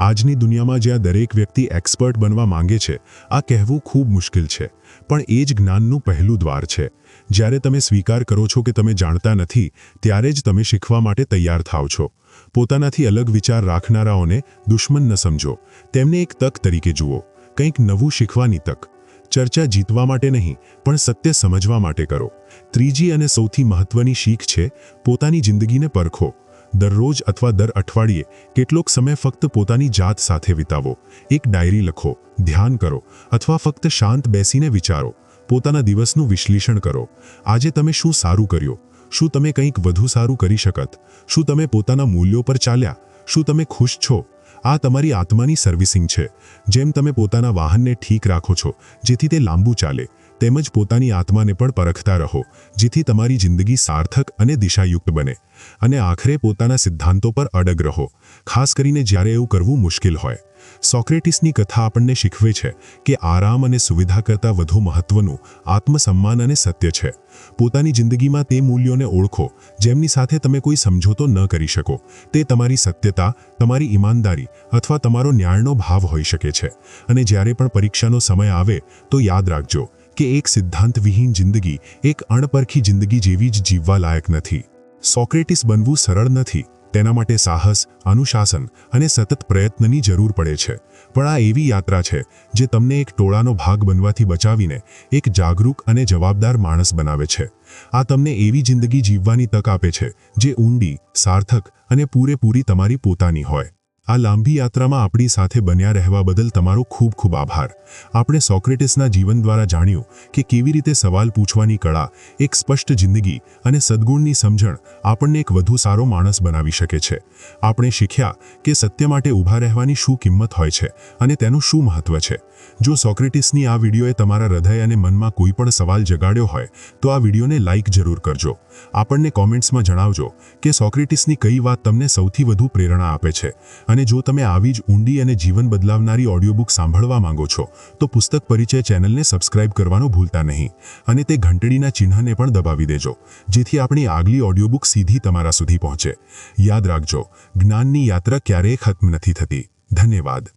આજની દુનિયામાં જ્યાં દરેક વ્યક્તિ એક્સપર્ટ બનવા માંગે છે, આ કહેવું ખૂબ મુશ્કેલ છે, પણ એ જ જ્ઞાનનું પહેલું દ્વાર છે. જ્યારે તમે સ્વીકાર કરો છો કે તમે જાણતા નથી, ત્યારે જ તમે શીખવા માટે તૈયાર થાઓ છો. પોતાનાથી અલગ વિચાર રાખનારાઓને દુશ્મન ન સમજો, તેમને એક તક તરીકે જુઓ, કંઈક નવું શીખવાની તક. ચર્ચા જીતવા માટે નહીં, પણ સત્ય સમજવા માટે કરો. ત્રીજી અને સૌથી મહત્વની શીખ છે, પોતાની જિંદગીને પરખો. દરરોજ અથવા દર અઠવાડિયે કેટલોક સમય ફક્ત પોતાની જાત સાથે વિતાવો. એક ડાયરી લખો, ધ્યાન કરો, અથવા ફક્ત શાંત બેસીને વિચારો. પોતાના દિવસનું વિશ્લેષણ કરો. આજે તમે શું સારું કર્યું? શું તમે કંઈક વધુ સારું કરી શકત? શું તમે પોતાના મૂલ્યો પર ચાલ્યા? શું તમે ખુશ છો? આ તમારી આત્માની સર્વિસિંગ છે. જેમ તમે પોતાના વાહનને ઠીક રાખો છો, જેથી તે લાંબુ ચાલે, તેમજ પોતાની આત્માને પણ પરખતા રહો, જેથી તમારી જિંદગી સાર્થક અને દિશાયુક્ત બને. અને આખરે પોતાના સિદ્ધાંતો પર અડગ રહો, ખાસ કરીને જ્યારે એવું કરવું મુશ્કેલ હોય. સોક્રેટિસની કથા આપણને શીખવે છે કે આરામ અને સુવિધા કરતાં વધુ મહત્વનું આત્મસન્માન અને સત્ય છે. પોતાની જિંદગીમાં તે મૂલ્યોને ઓળખો જેમની સાથે તમે કોઈ સમજોતો ન કરી શકો. તે તમારી સત્યતા, તમારી ઈમાનદારી અથવા તમારો ન્યાયનો ભાવ હોઈ શકે છે. અને જ્યારે પણ પરીક્ષાનો સમય આવે, તો યાદ રાખજો કે એક સિદ્ધાંતવિહીન જિંદગી એક અણપરખી જિંદગી જેવી જ જીવવા લાયક નથી. સોક્રેટિસ બનવું સરળ નથી. તેના માટે સાહસ, અનુશાસન અને સતત પ્રયત્નની જરૂર પડે છે. પણ આ એવી યાત્રા છે જે તમને એક ટોળાનો ભાગ બનવાથી બચાવીને એક જાગૃત અને જવાબદાર માણસ બનાવે છે. આ તમને એવી જિંદગી જીવવાની તક આપે છે જે ઊંડી, સાર્થક અને પૂરેપૂરી તમારી પોતાની હોય. આ લાંબી યાત્રામાં આપણી સાથે બન્યા રહેવા બદલ તમારો ખૂબ ખૂબ આભાર. આપણે સોક્રેટિસના જીવન દ્વારા જાણ્યું કે કેવી રીતે સવાલ પૂછવાની કળા, એક સ્પષ્ટ જિંદગી અને સદ્ગુણની સમજણ આપણને એક વધુ સારો માણસ બનાવી શકે છે. આપણે શીખ્યા કે સત્ય માટે ઊભા રહેવાની શું કિંમત હોય છે અને તેનું શું મહત્વ છે. જો સોક્રેટિસની આ વિડીયોએ તમારા હૃદય અને મનમાં કોઈ પણ સવાલ જગાડ્યો હોય, તો આ વિડીયોને લાઇક જરૂર કરજો. આપણને કોમેન્ટ્સમાં જણાવજો કે સોક્રેટિસની કઈ વાત તમને સૌથી વધુ પ્રેરણા આપે છે. અને જો તમે આવી જ ઊંડી અને જીવન બદલાવનારી ઓડિયો બુક સાંભળવા માંગો છો, તો પુસ્તક પરિચય ચેનલને સબસ્ક્રાઇબ કરવાનું ભૂલતા નહીં, અને તે ઘંટડીના ચિહ્નને પણ દબાવી દેજો, જેથી આપણી આગલી ઓડિયો બુક સીધી તમારા સુધી પહોંચે. યાદ રાખજો, જ્ઞાનની યાત્રા ક્યારેય ખત્મ નથી થતી. ધન્યવાદ.